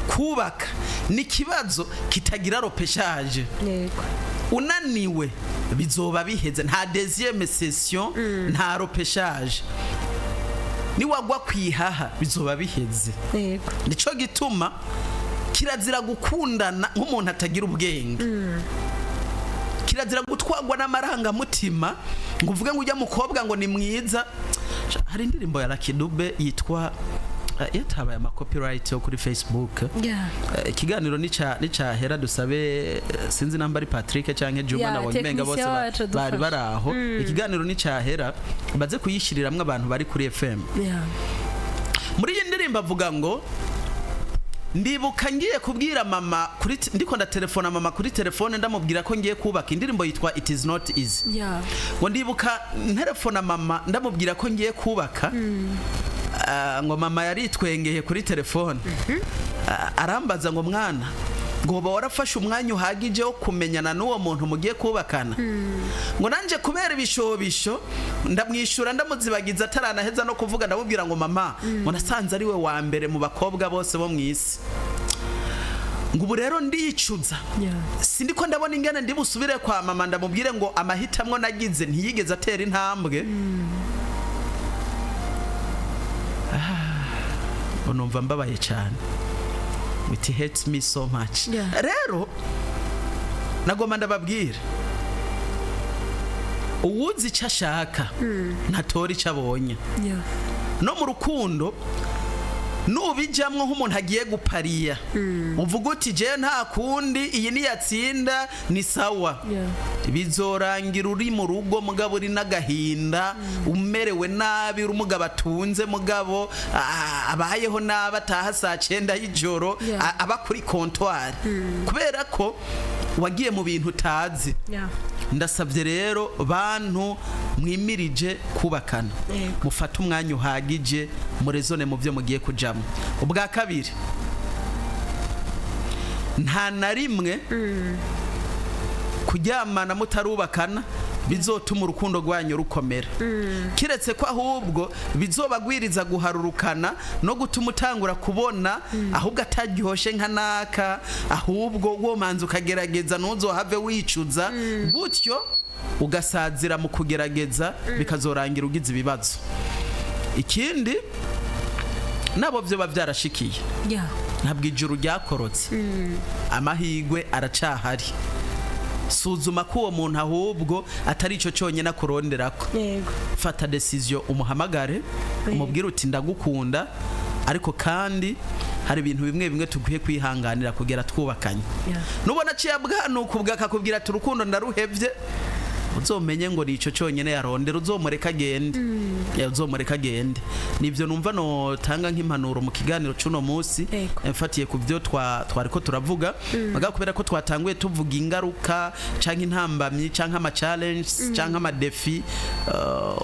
kubaka ni kibazo kitagira repêchage unaniwe bizoba biheze nta deuxième session nta repêchage ni wagwa kwihaha bizoba biheze nico gituma kirazira gukundana nk'umuntu atagira ubwenge kirazira gutwagwa n'amaranga mutima ngo uvuge ngo ujya mukobwa ngo ni mwiza hari indirimbo ya Lucky Dube yitwa yatabaye ama copyright yo kuri Facebook ikiganiro nica hera dusabe sinzi namba ari Patrick canke Juma na Womengo bose bari baraho ikiganiro nica hera baze kuyishiriramwe abantu bari kuri FM muri iyi ndirimbo avuga ngo ndibuka ngiye kubwira mama kuri ndiko ndatelefona mama kuri telefone ndamubwira ko ngiye kubaka indirimbo yitwa It is not easy ngo ndibuka telefona mama ndamubwira ko ngiye kubaka ngo mama yaritwengeye kuri telefone arambaza ngo mwana ngo ba warafashe umwanya uhagije wo kumenyana n'uwo muntu mugiye kubakana ngo nanje kubera ibishobisho ndamwishura ndamuzibagiza ataranaheza no kuvuga ndabubwira ngo mama ngo nasanze ari we wa mbere mu bakobwa bose bo mwisi ngo ubu rero ndicuza sindiko ndabona ingene ndi busubire kwa mama ndamubwire ngo amahitamwo nagize ntiyigeze atera intambwe numva mbabaye cyane it hurts me so much rero nagoma ndababwira uwuzi icyo ashaka ntatora icyo abonye no mu rukundo nubijamwo nk'umuntu agiye gupariya uvuga uti je nta kundi iyi ni yatsinda ni sawa bizorangira uri mu rugo mugabo uri n'agahinda umerewe nabi uri umugabo atunze mugabo abayeho nabi ataha saa 9 y'ijoro aba kuri comptoir kubera ko wagiye mu bintu utazi ndasabye rero bantu mwimirije kubakana mufata umwanya uhagije murezone mu byo mugiye kujamo ubwa kabiri nta na rimwe kuryamana mutarubakana bizotuma urukundo rwanyu rukomera kiretse ko ahubwo bizobagwiriza guharurukana no gutuma utangura kubona ahubwo ataryoshye nka naka ahubwo wo manzi ukagerageza ntuzohave wicuza gutyo ugasazira mu kugerageza bikazorangira ugize ibibazo ikindi nabo byo bavyarashikiye ntabwo ijuru ryakorotse amahigwe aracahari suzuma ko uwo muntu ahubwo atari ico cyonyine akuronderako fata decision umuhamagare umubwire uti ndagukunda ariko kandi hari ibintu bimwe bimwe tuguye kwihanganira kugera twubakanye nubona ciye bwanuka ubwakakubwira ati urukundo ndaruhevye uzomenye ngo ni ico cyonyine yarondera uzomureka agende uzomureka agende nivyo numva no tanga nk'impanuro mu kiganiro cuno munsi mfatiye ku byo twariko turavuga baga kubera ko twatanguye tuvuga ingaruka canke intambamyi canke ama challenge canke ama defi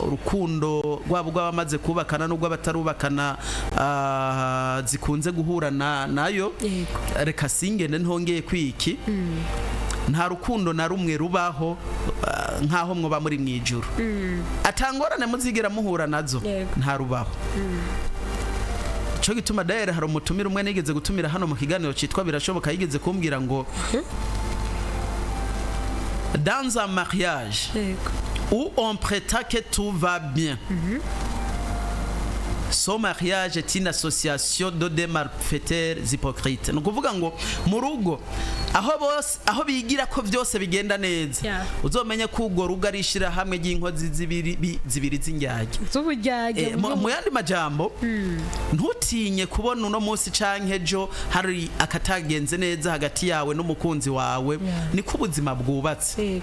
urukundo rwabo rw'abamaze kubakana n'ubwo batarubakana zikunze guhura nayo reka singende ntongeye kwiki nta rukundo na rumwe rubaho nkaho mwoba muri mwijuru atangorane muzigera muhura nazo nta rubaho cyo gituma daire hari umutumira umwe nigeze gutumira hano mu kiganiro citwa birashoboka yigeze kumbwira ngo dans un mariage où on prétend que tout va bien son mariage est une association de deux malfaiteurs hypocrites no kuvuga ngo mu rugo aho bigira ko byose bigenda neza uzomenye ko ugo rugo arishira hamwe y'inkozi zibiri z'ingyage mu yandi majambo ntutinye kubona uno munsi canke ejo hari akatagenze neza hagati yawe n'umukunzi wawe niko ubuzima bwubatse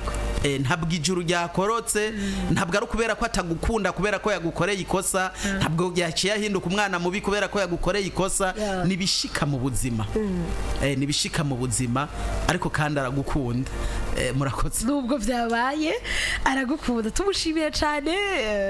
ntabwo ijuru ryakorotse ntabwo ari kubera ko atagukunda kubera ko yagukoreye ikosa ntabwo yaciye ahinduka umwana mubi kubera ko yagukoreye ikosa nibishika mu buzima nibishika mu buzima ariko kandi aragukunda murakoze nubwo byabaye aragukunda tumushimiye cyane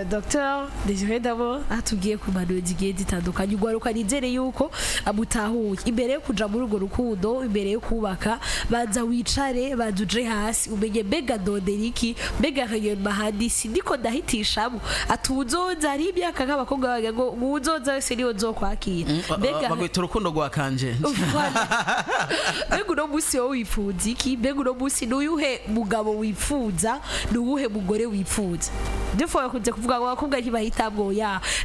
Dr Desire Dabo atubwiye ku mpanuro zigiye zitandukanye ugwaruka nizere yuko amutahuye imbere yo kuja muri urwo rukundo imbere yo kubaka banza wicare baduje hasi umenye mbega doderiki mbega kanyo mahadisi ndiko ndahitishamo atuzoza ari imyaka nk'abakobwa baga ngo muzoza wese niyo nzokwakira mbega bagwita urukundo rwa kanje mbega uno munsi wowe wifuza iki mbega uno munsi n'uyuhe mugabo wifuza n'uwuhe mugore wifuza defo yakunze kuvuga ngo abakobwa ntibahitamwo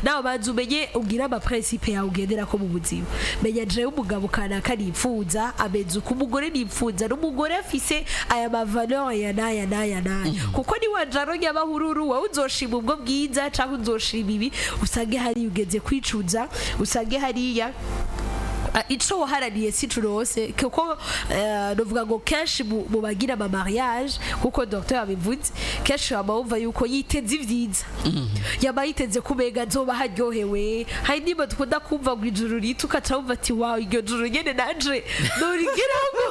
nawe banza umenye ubwira ama principe yawe ugendera ko mu buzima menya jewe umugabo kanaka nifuza ameze uko umugore nifuza n'umugore afise aya mavaleur ya naya kuko ni wajaro nyabahururu wowe uzoshima ubwo bwiza cyangwa uzoshima ibi usange hari ugeze kwicuza usange hariya ico waharaniye si turose kuko novuga ngo kenshi mu bagira ama mariage kuko docteur abivuze kenshi abumva yuko yiteze ivyiza yaba yiteze kubega zoba haryohewe hari niba dukunda kumva ngo ijuru rituka cyumva ati wow iryo juru nyene naje norigeraho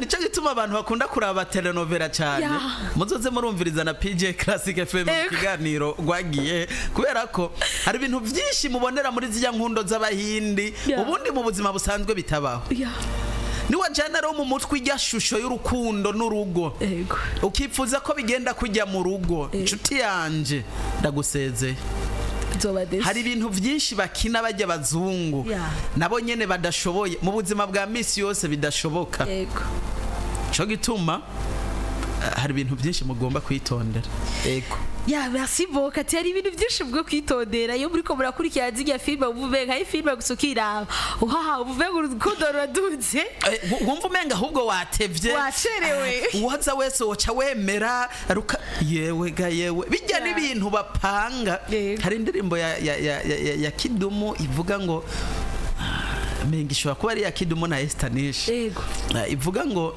nico gituma abantu bakunda kuraba telenovela cyane muzoze murumviriza na PJ Classic FM kiganiro gwagiye kubera ko hari ibintu byinshi mubonera muri zya nkundo z'abahindi ubundi mu buzima busanzwe bitabaho ni wajana ro mu mutwe ijya shusho y'urukundo n'urugo ukifuza ko bigenda kujya mu rugo inshuti yanje ndagusezeye hari ibintu byinshi bakina bajya bazungu nabo nyene badashoboye mu buzima bwa misi yose bidashoboka cyo gituma hari ibintu byinshi mugomba kwitondera merci beaucoup ati hari ibintu byinshi bwo kwitondera iyo muri ko murakurikira zijya filme uvuve nka filme gusukira uvuve urukundo radunze wumva umenga ahubwo watevye wacerewe uwaza wese woca wemera yewe bijya n'ibintu bapanga hari indirimbo ya Kidumu ivuga ngo menga ishobora kuba ari ya Kidumu na Estanish ivuga ngo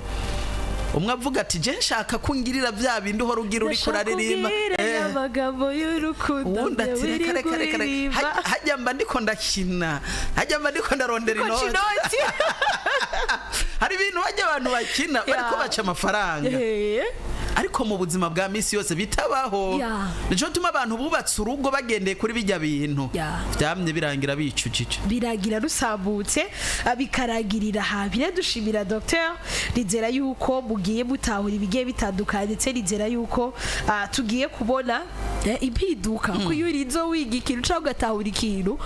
umwe avuga ati je nshaka kungirira bya bindi ho rugira uri kuraririmba amagambo y'urukundo undi ati kare hajya mba ndiko ndakina hajya mba ndiko ndarondera inoti hari ibintu bajya abantu bakina bariko baca amafaranga ariko mu buzima bwa misi yose bitabaho nico tuma abantu bubatse urugo bagendeye kuri bijya bintu byamye birangira bicujije biragira rusabutse bikaragirira habire dushimira docteur rizera yuko mugiye mutahura ibigiye bitandukanye ndetse rizera yuko tugiye kubona impiduka kuyurizo wiga ikintu cyangwa ugatahura ikintu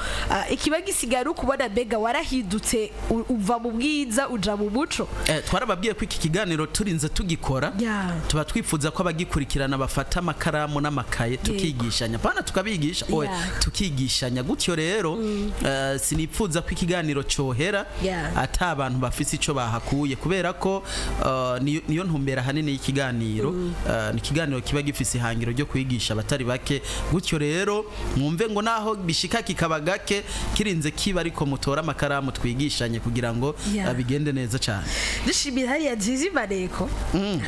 ikiba gisigara ukubona mbega warahindutse uva mu bwiza uja mu muco twarababwiye ko iki kiganiro turinze tugikora tuba twifuza ko abagikurikirana bafata amakaramu n'amakaye tukigishanya pana tukabigisha tukigishanya gutyo rero sinipfuza ko ikiganiro cyohera ata abantu bafise ico bahakuye kubera ko niyo ntumbera hanini y'ikiganiro ni ikiganiro kiba gifise ihangiro ryo kwigisha abatari abatari bake gutyo rero mwumve ngo naho bishika kikaba gake kirinze kiba ariko mutora amakaramu twigishanye kugira ngo bigende neza cyane dushimira hariya nziza imaneko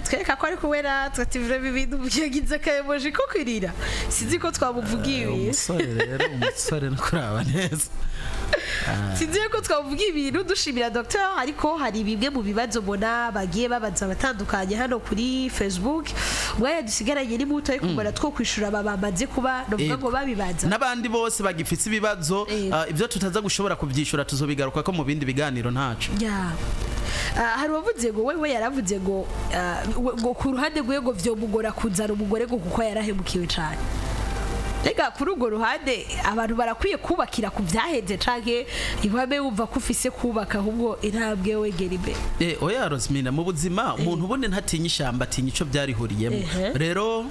twereka ko ari kuwera twativure ibintu byagize kayemoje ko kwirira sinzi ko twamuvugiye umusore rero umusore no kuraba neza sinzi ko twavuga ibintu dushimira docteur ariko hari bimwe mu bibazo mbona bagiye babaza batandukanye hano kuri Facebook mwaya dusigaranye ni muto ariko mbona two kwishura babamaze kuba novuga ngo babibaza nabandi bose bagifitse ibibazo ivyo tutaza gushobora kuvyishura tuzobigaruka ko mu bindi biganiro ntaco hari wavuze ngo wewe yaravuze ngo ku ruhande rwego vyo mugora kuzana umugore go kuko yarahemukiwe cyane Ega kuri urwo ruhande abantu barakwiye kubakira ku byaheze canke ibabe wumva ko ufise kubaka ahubwo intambwe wegera imbere oya Rosmina mu buzima umuntu ubundi ntatinya ishamba atinya ico byarihuriyemo rero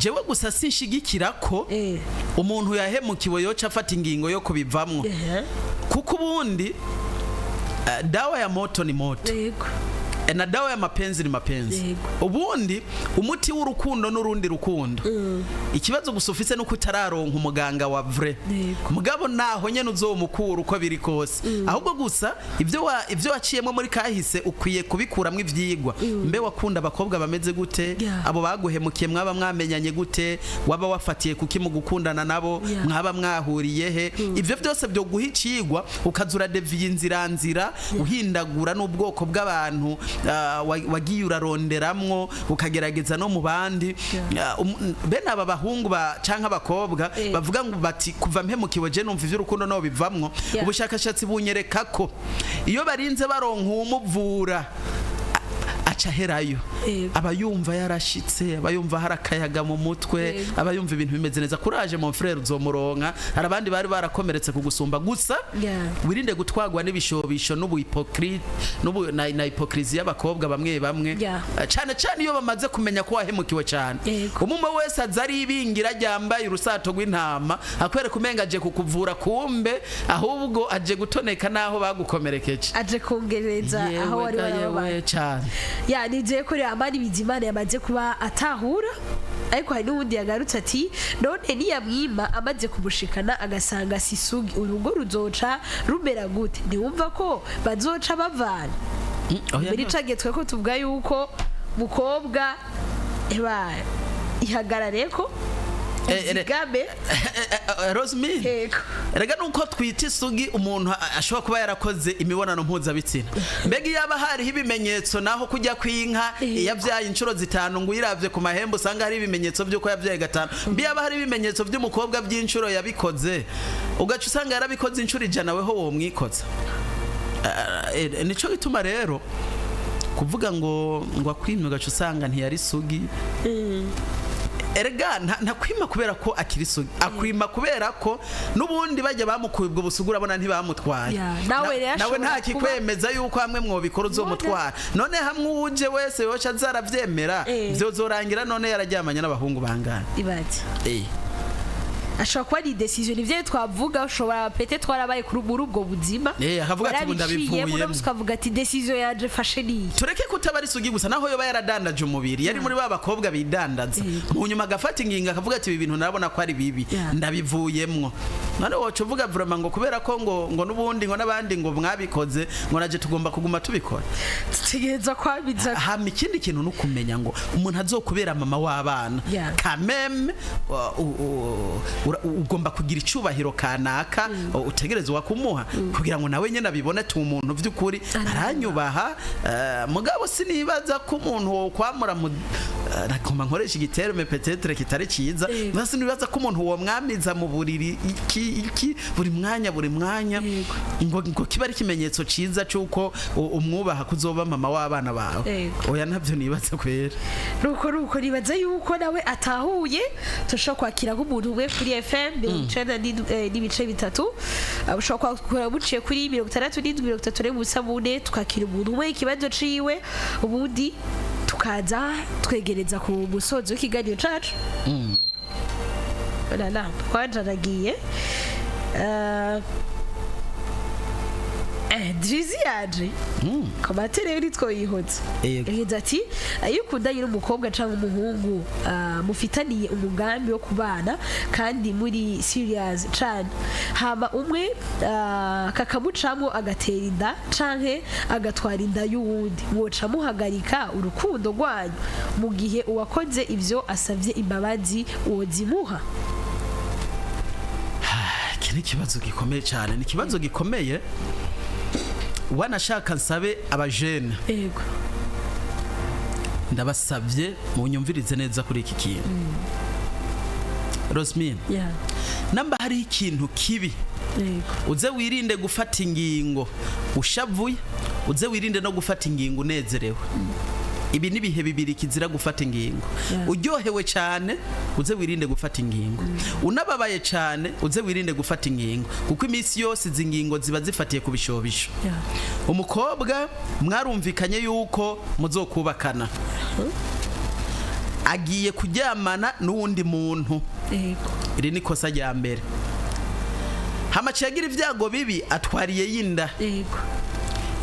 jewe gusa sinshigikira ko umuntu yahemukiwe yoca afata ingingo yo kubivamwo kuko ubundi dawa ya moto ni moto na dawa ya mapenzi ni mapenzi ubundi umuti w'urukundo n'urundi rukundo ikibazo gusa ufise nuko utararonka umuganga wa vrai mugabo naho nyene uzomukura uko biri kose ahubwo gusa ivyo waciyemo muri kahise ukwiye kubikuramwo ivyigwa mbe wakunda abakobwa bameze gute abo baguhemukiye mwaba mwamenyanye gute waba wafatiye kuki mu gukundana nabo mwaba mwahuriye he ivyo byose byo guha icigwa ukazura deviye inzira uhindagura n'ubwoko bw'abantu wagiye uraronderamwo ukagerageza no mu bandi bene aba bahungu canka abakobwa bavuga ngo bati kuva mpemukiwe je numva ivy'urukundo no bivamwo ubushakashatsi bunyereka ko iyo barinze baronka umuvura acaherayo abayumva yarashitse abayumva harakayaga mu mutwe abayumva ibintu bimeze neza kuraje mon frère uzomuronka hari abandi bari barakomeretse kugusumba gusa wirinde gutwagwa n'ibishobisho n'ubu hypocrite n'ubu na hypocrisie y'abakobwa bamwe cyane iyo bamaze kumenya ko wahemukiwe cyane umumwe wese azari ibingira ryambaye urusato rw'intama akwere kumenga aje kukuvura kumbe ahubwo aje gutoneka naho bagukomerekeje aje kongereza aho wari warabaye cyane nije kuri amani bizimana yamaze kuba atahura ariko hari n'ubundi yagarutse ati none niyamwima amaze kumushikana agasanga sisugi urugo ruzoca rumera gute ntiwumva ko bazoca bavana muri cagetwe ko tuvuga yuko mukobwa ihagarare ko Zigabe Rosemary erega nuko twita isugi umuntu ashobora kuba yarakoze imibonano mpuzabitsina mbega yaba hari ibimenyetso naho kujya kwinka yavyaye inshuro zitanu ngo yiravye ku mahembe usanga hari ibimenyetso byuko yavyaye gatanu mbi yaba hari ibimenyetso by'umukobwa by'inshuro yabikoze ugaca usanga yarabikoze inshuro ijana weho wo mwikoza nico gituma rero kuvuga ngo akwimye ugaca usanga ntiyari sugi erega ntakwima kubera ko akiri sugi akwima kubera ko nubundi bajya bamukuye ubwo busugura abona ntibamutwaye nawe nta kikwemeza yuko hamwe mwobikora uzomutwara none hamwe uje wese yoca zaravyemera vyozorangira none yararyamanye n'abahungu bangana ibati ashobora kuba ari decision ivyo twavuga ushobora pete twarabaye kuri ubwo buzima akavuga ati ndabivuyemo ukavuga ati decision yaje fashe ni tureke kutabari sugi gusa naho yoba yaradandaje umubiri yari muri babakobwa bidandaza mu nyuma gafata inginga akavuga ati ibi bintu narabona ko ari bibi ndabivuyemwo none woco uvuga vraiment ngo kubera ko ngo nubundi ngo nabandi ngo mwabikoze ngo naje tugomba kuguma tubikora tutegereza kwabiza hama ikindi kintu nukumenya ngo umuntu azokubera mama w'abana kameme ugomba kugira icubahiro kanaka utegerezwa kumuha kugira ngo nawe nyene abibone tu umuntu vy'ukuri aranyubaha mugabo sinibaza ko umuntu wo kwamura nakoma nkoresha igiterme peut-être kitari ciza basi nibaza ko umuntu wo mwamiza mu buriri iki buri mwanya ngo kiba ari kimenyetso ciza cyuko umwubaha kuzoba mama w'abana bawe oya navyo nibaza kwera nuko nibaza yuko nawe atahuye tusho kwakira nk'umuntu we kuri FM n'ibice bitatu ushobora kwakura buciye kuri 67 tukakira umuntu we ikibazo ciwe ubundi tukaza twegereza ku musozo w'ikiganiro cacu twajaragiye Drizi yaje komatere yuri twoyihotse yagize ati iyo ukundanye n'umukobwa cyangwa umuhungu mufitaniye umugambi wo kubana kandi muri serious cyane hama umwe kakamucamo agatera inda canke agatwara inda y'uwundi mwoca muhagarika urukundo rwanyu mu gihe uwakoze ivyo asavye imbabazi wozimuha. Ni ikibazo gikomeye cyane, ni ikibazo gikomeye. Wanashaka nsabe abajene yego ndabasabye munyumvirize neza kuri iki kintu. Rosmin, namba hari ikintu kibi uze wirinde gufata ingingo ushavuye, uze wirinde no gufata ingingo unezerewe. Ibi ni bihe bibiri kizira gufata ingingo. Uryohewe cyane uze wirinde gufata ingingo, unababaye cyane uze wirinde gufata ingingo, kuko iminsi yose izi ngingo ziba zifatiye ku bishobisho. Umukobwa mwarumvikanye yuko muzokubakana, agiye kuryamana n'uwundi muntu, iri ni kosa rya mbere. Hamaciye agira ibyago bibi atwariye yinda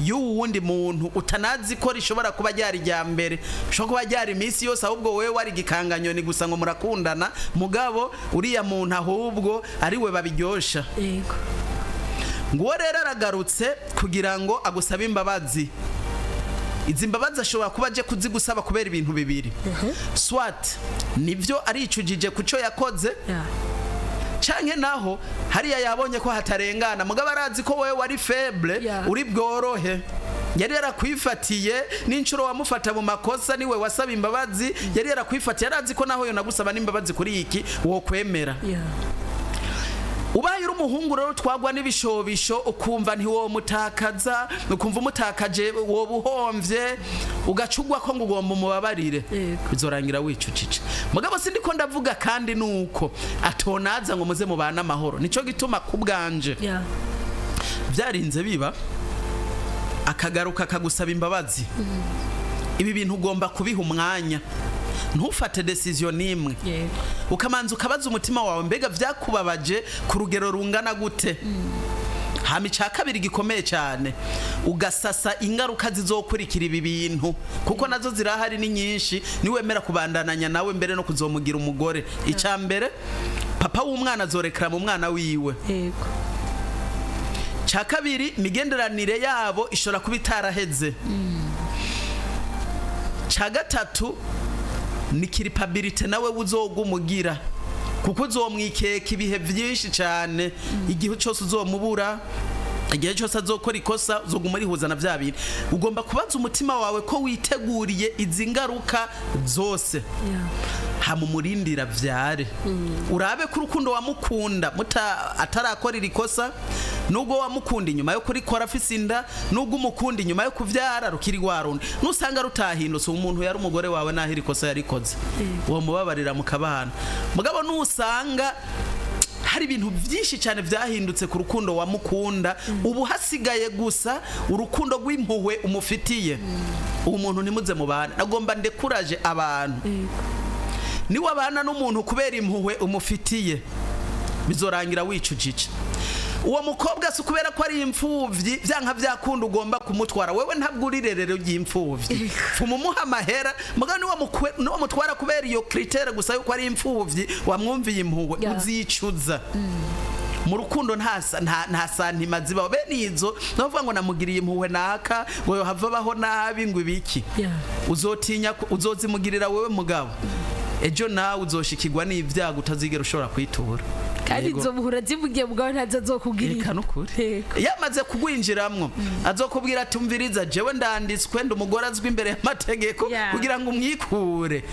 y'uwundi muntu utanazi ko rishobora kuba ryari rya mbere, shobora kuba ryari iminsi yose, ahubwo wewe wari gikanganyoni gusa ngo murakundana, mugabo uriya muntu ahubwo ari we babiryosha. Nguwo rero aragarutse kugira ngo agusabe imbabazi. Izi mbabazi ashobora kuba aje kuzigusaba kubera ibintu bibiri. Swat nivyo aricujije kuco yakoze, canke naho hariya yabonye ko hatarengana, mugabo arazi ko wewe wari faible, uri bworohe. Yari yarakwifatiye n'incuro wamufata mu makosa, niwe wasaba imbabazi, yari yarakwifatiye, arazi ko naho yo nagusaba n'imbabazi kuri iki wo kwemera. Ubaye uri umuhungu rero twagwa n'ibishobisho ukumva ntiwo mutakaza, ukumva umutakaje wo buhomvye, ugacugwa ko ngugomba umubabarire, bizorangira wicucice. Mugabo sindi ko ndavuga kandi nuko atonaza ngo muze mubana amahoro. Nico gituma kubwanje byarinze biba akagaruka kagusaba imbabazi. Ibi bintu ugomba kubiha umwanya, ntufate decision nimwe, ukamanza ukabaza umutima wawe mbega vyakubabaje ku rugero rungana gute. Hama ica kabiri gikomeye cyane, ugasasa ingaruka zizokurikira ibi bintu, kuko nazo zirahari ni nyinshi. Niwemera kubandananya nawe mbere no kuzomugira umugore, ica mbere papa w'umwana azorekera mu mwana wiwe. Ca kabiri migenderanire yabo ishobora kuba itaraheze. Ca gatatu ni kiripabilite nawe uzogumugira, kuko uzomwikeka ibihe byinshi cyane. Igihe cyose uzomubura, igihe cyose azokora ikosa uzoguma rihuza na vya bintu. Ugomba kubaza umutima wawe ko witeguriye izi ngaruka zose, hamumurindira vyare. Urabe ku rukundo wamukunda atarakora irikosa, nubwo wamukunda inyuma yo kurikora afise inda, nubwo umukunda inyuma yo kuvyara rukiri rwarundi, nusanga rutahindutse umuntu yari umugore wawe naho irikosa yarikoze, uwo mubabarira mukabana. Mugabo nusanga hari ibintu byinshi cyane byahindutse ku rukundo wamukunda, ubu hasigaye gusa urukundo rw'impuhwe umufitiye, uwo muntu nimuze mubana. Nagomba ndekuraje abantu, ni wabana n'umuntu kubera impuhwe umufitiye, bizorangira wicujije. Uwo mukobwa si kubera ko ari imfuvyi byanka byakunda ugomba kumutwara, wewe ntabwo urirerero ry'imfuvyi, fumumuha amahera. Mugabo niwo mutwara kubera iyo critere gusa yuko ari imfuvyi, wamwumviye impuhwe, uzicuza. Mu rukundo nta santima zibaho bene izo, novuga ngo namugiriye impuhwe naka ngo hava baho nabi ngo ibiki. Uzotinya uzozimugirira wewe mugabo, ejo nawe uzoshikirwa n'ibyago utazigera ushobora kwitura. Kandi izo muhura zivugiye mugabo ntazo azokugirira. Reka nukuri. Yamaze kugwinjiramwo azokubwira ati umviriza jewe ndanditswe ndi umugore azwi imbere y'amategeko kugira ngo umwikure.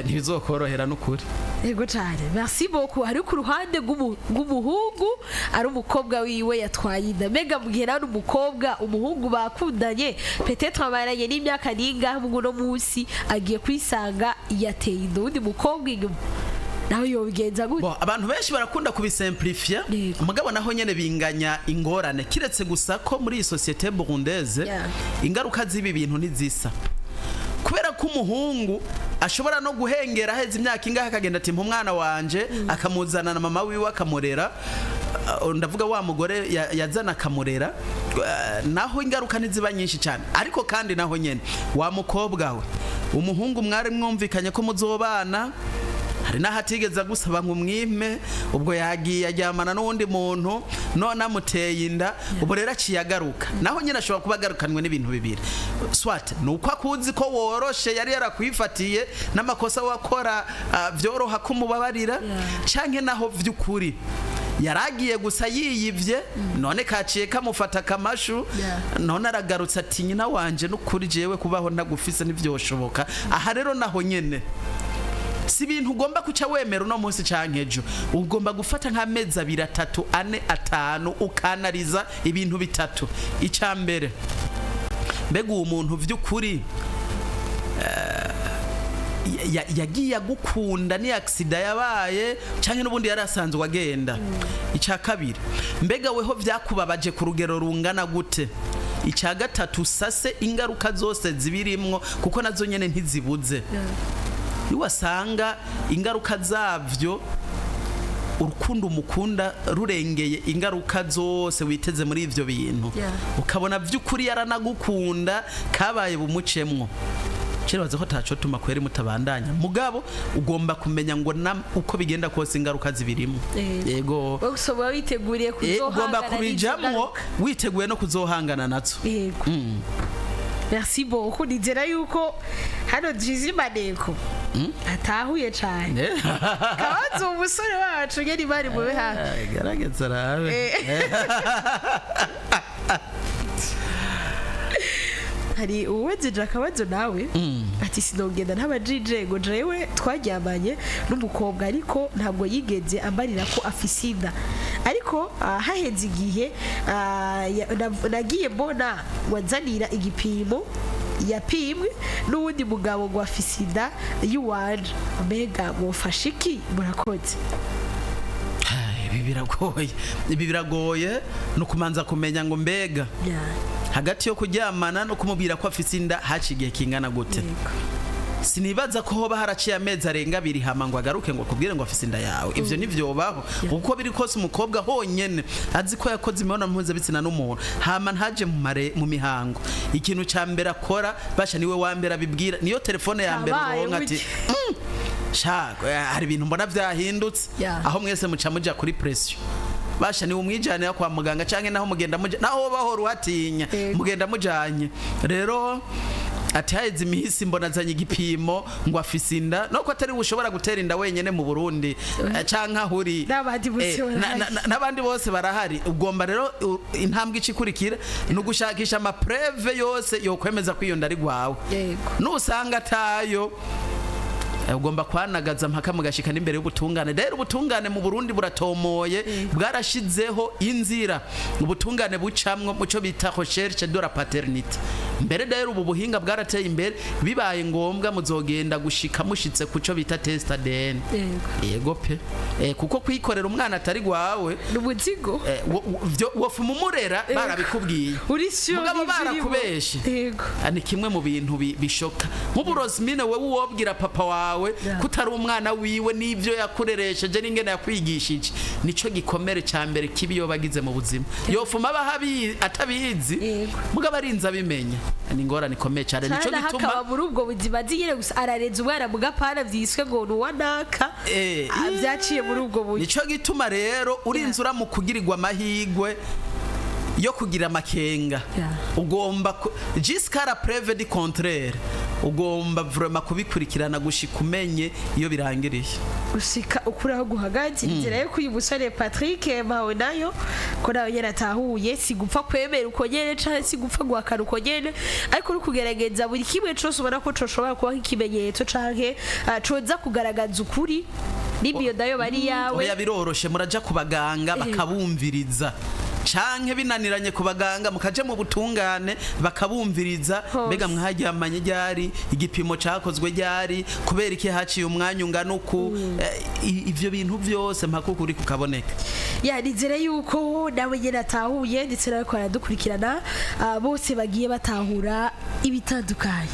Ntibizokorohera nukuri. Yego cyane. Merci beaucoup. Ari ku ruhande rw'umuhungu ari umukobwa wiwe yatwaye inda. Mega mugira n'umukobwa umuhungu bakundanye peut-être amaranye n'imyaka ninga mu no munsi agiye kwisanga yateye inda undi mukobwa inyuma. Naho yobigenza gute? Abantu benshi barakunda kubisimplifia, mugabo naho nyene binganya ingorane, kiretse gusa ko muri iyi societe burundaise ingaruka z'ibi bintu ntizisa. Kubera ko umuhungu ashobora no guhengera heza imyaka ingahe akagenda ati umwana wanje akamuzana na mama wiwe akamurera, ndavuga wa mugore yazana akamurera naho ingaruka ntiziba nyinshi cyane ariko kandi naho nyene wa mukobwa we umuhungu mwari mwumvikanye ko muzobana hari nahatigeza gusaba ngo umwime ubwo yagiye ajyamana n'undi muntu none amuteye inda ubu rero aciyagaruka naho nyine ashobora kuba agarukanwe n'ibintu bibiri swat nuko akuzi ko woroshe yari yarakwifatiye n'amakosa wakora byoroha kumubabarira canke naho vy'ukuri yaragiye gusa yiyivye none kaciye kamufata kamashu none aragarutse ati nyina wanje n'ukuri jewe kubaho ntagufise n'ivyoshoboka aha rero naho nyene si ibintu ugomba kuca wemera uno munsi canke ejo ugomba gufata nk'amezi 2 3 4 5 ukanariza ibintu bitatu icambere mbega uwo muntu vy'ukuri yagiye gukunda ni accident yabaye canke n'ubundi yarasanzwe agenda ica kabiri mbega weho vyakubabaje ku rugero rungana gute ica gatatu sase ingaruka zose zibirimwo kuko nazo nyene ntizibuze niwasanga ingaruka zavyo urukundo umukunda rurengeye ingaruka zose witeze muri ivyo bintu ukabona vy'ukuri yaranagukunda kabaye bumucemwo Chirabaza ko taco tuma kweri mutabandanya mugabo ugomba kumenya ngo uko bigenda kose ingaruka zibirimo yego usoba witeguriye kuzohangana ugomba kubijamwo witeguye no kuzohangana natso yego Merci beaucoup nizera yuko hano Jizimaneko atahuye cyane kabazo umusore wacu nyari bari mube hafi garageza rabe hari uwejeje akabazo nawe ati sinogenda ntaba DJ ngo jewe twaryamanye n'umukobwa ariko ntabwo yigeze ambarira ko afisida ariko haheze igihe nagiye mbona wazanira igipimo yapimwe n'uwundi mugabo ngo afisida yuwaje mbega mufashe iki murakoze ibi biragoye no kumanza kumenya ngo mbega hagati yo kuryamana no kumubwira ko afite inda hacigiye kingana gute sinibaza ko hoba haraciye amezi arenga 2 hama ngo agaruke ngo kubwire ngo afite inda yawe ivyo nivyobaho uko biri kose umukobwa honyene azi ko yakoze imibonano mpuzabitsina n'umuntu hama ntaje mu mihango ikintu ca mbere akora basha niwe wa mbere abibwira niyo telefone ya mbere uronka ati shaka hari ibintu mbona vyahindutse aho mwese muca muja kuri pression basha ni umwijane kwa muganga canke naho mugenda muje naho baho ruhatinya mugenda mujanye rero ati haize imihisi mbona zanye igipimo ngo afise inda no ko atari ushobora gutera inda wenyene mu Burundi canke ahuri n'abandi bose barahari ugomba rero intambwe ikikurikira no gushakisha ama preve yose yo kwemeza kwiyonda ari gwawe nusanga tayo ugomba kwanagaza mpaka mugashika n'imbere y'ubutungane rero ubutungane mu Burundi buratomoye bwarashizeho inzira ubutungane bucamwe muco bita recherche de la paternité mbere rero ubu buhinga bwarateye imbere bibaye ngombwa muzogenda gushika mushitse kuco bita test ADN yego pe kuko kwikorera umwana atari gwawe n'ubuzigo wofuma umurera barabikubwiye mugabo barakubeshe yego ani kimwe mu bintu bishoka nk'uburosmine wewe wobwira papa wawe kutari umwana wiwe n'ivyo yakureresheje n'ingene yakwigishije nico gikomere ca mbere kibiyo bagize mu buzima yofuma bahabi atabizi mugabo arinza bimenya ni ngora nikomeye cyane nico gituma hakaba muri ubwo buzima zigire gusa arareza umwana mugapana vyiswe ngo nuwanaka avyaciye muri ubwo buzi nico gituma rero urinzura mu kugirirwa amahigwe yo kugira makenga ugomba jusqu'à la preuve du contraire ugomba vraiment kubikurikirana gushika umenye iyo birangiriye ushika ukuraho guhagaze inzira yo kuyibusare Patrick mawe nayo ko nayo yaratahuye sigupfa kwemera uko nyene cyane sigupfa guhakana uko nyene ariko uri kugerageza buri kimwe cyose ubona ko coshobora kuba ikimenyetso canke coza kugaragaza ukuri nibiyo dayo bari yawe oya biroroshe muraja kubaganga bakabumviriza canke binaniranye kubaganga mukaje mu butungane bakabumviriza mbega mwaryamanye ryari igipimo cakozwe ryari kubera iki haciye umwanya ungana uku ivyo bintu byose mpaka kuri kukaboneka nizere yuko nawe nyene atahuye ndetse nawe ko aradukurikirana bose bagiye batahura ibitandukanye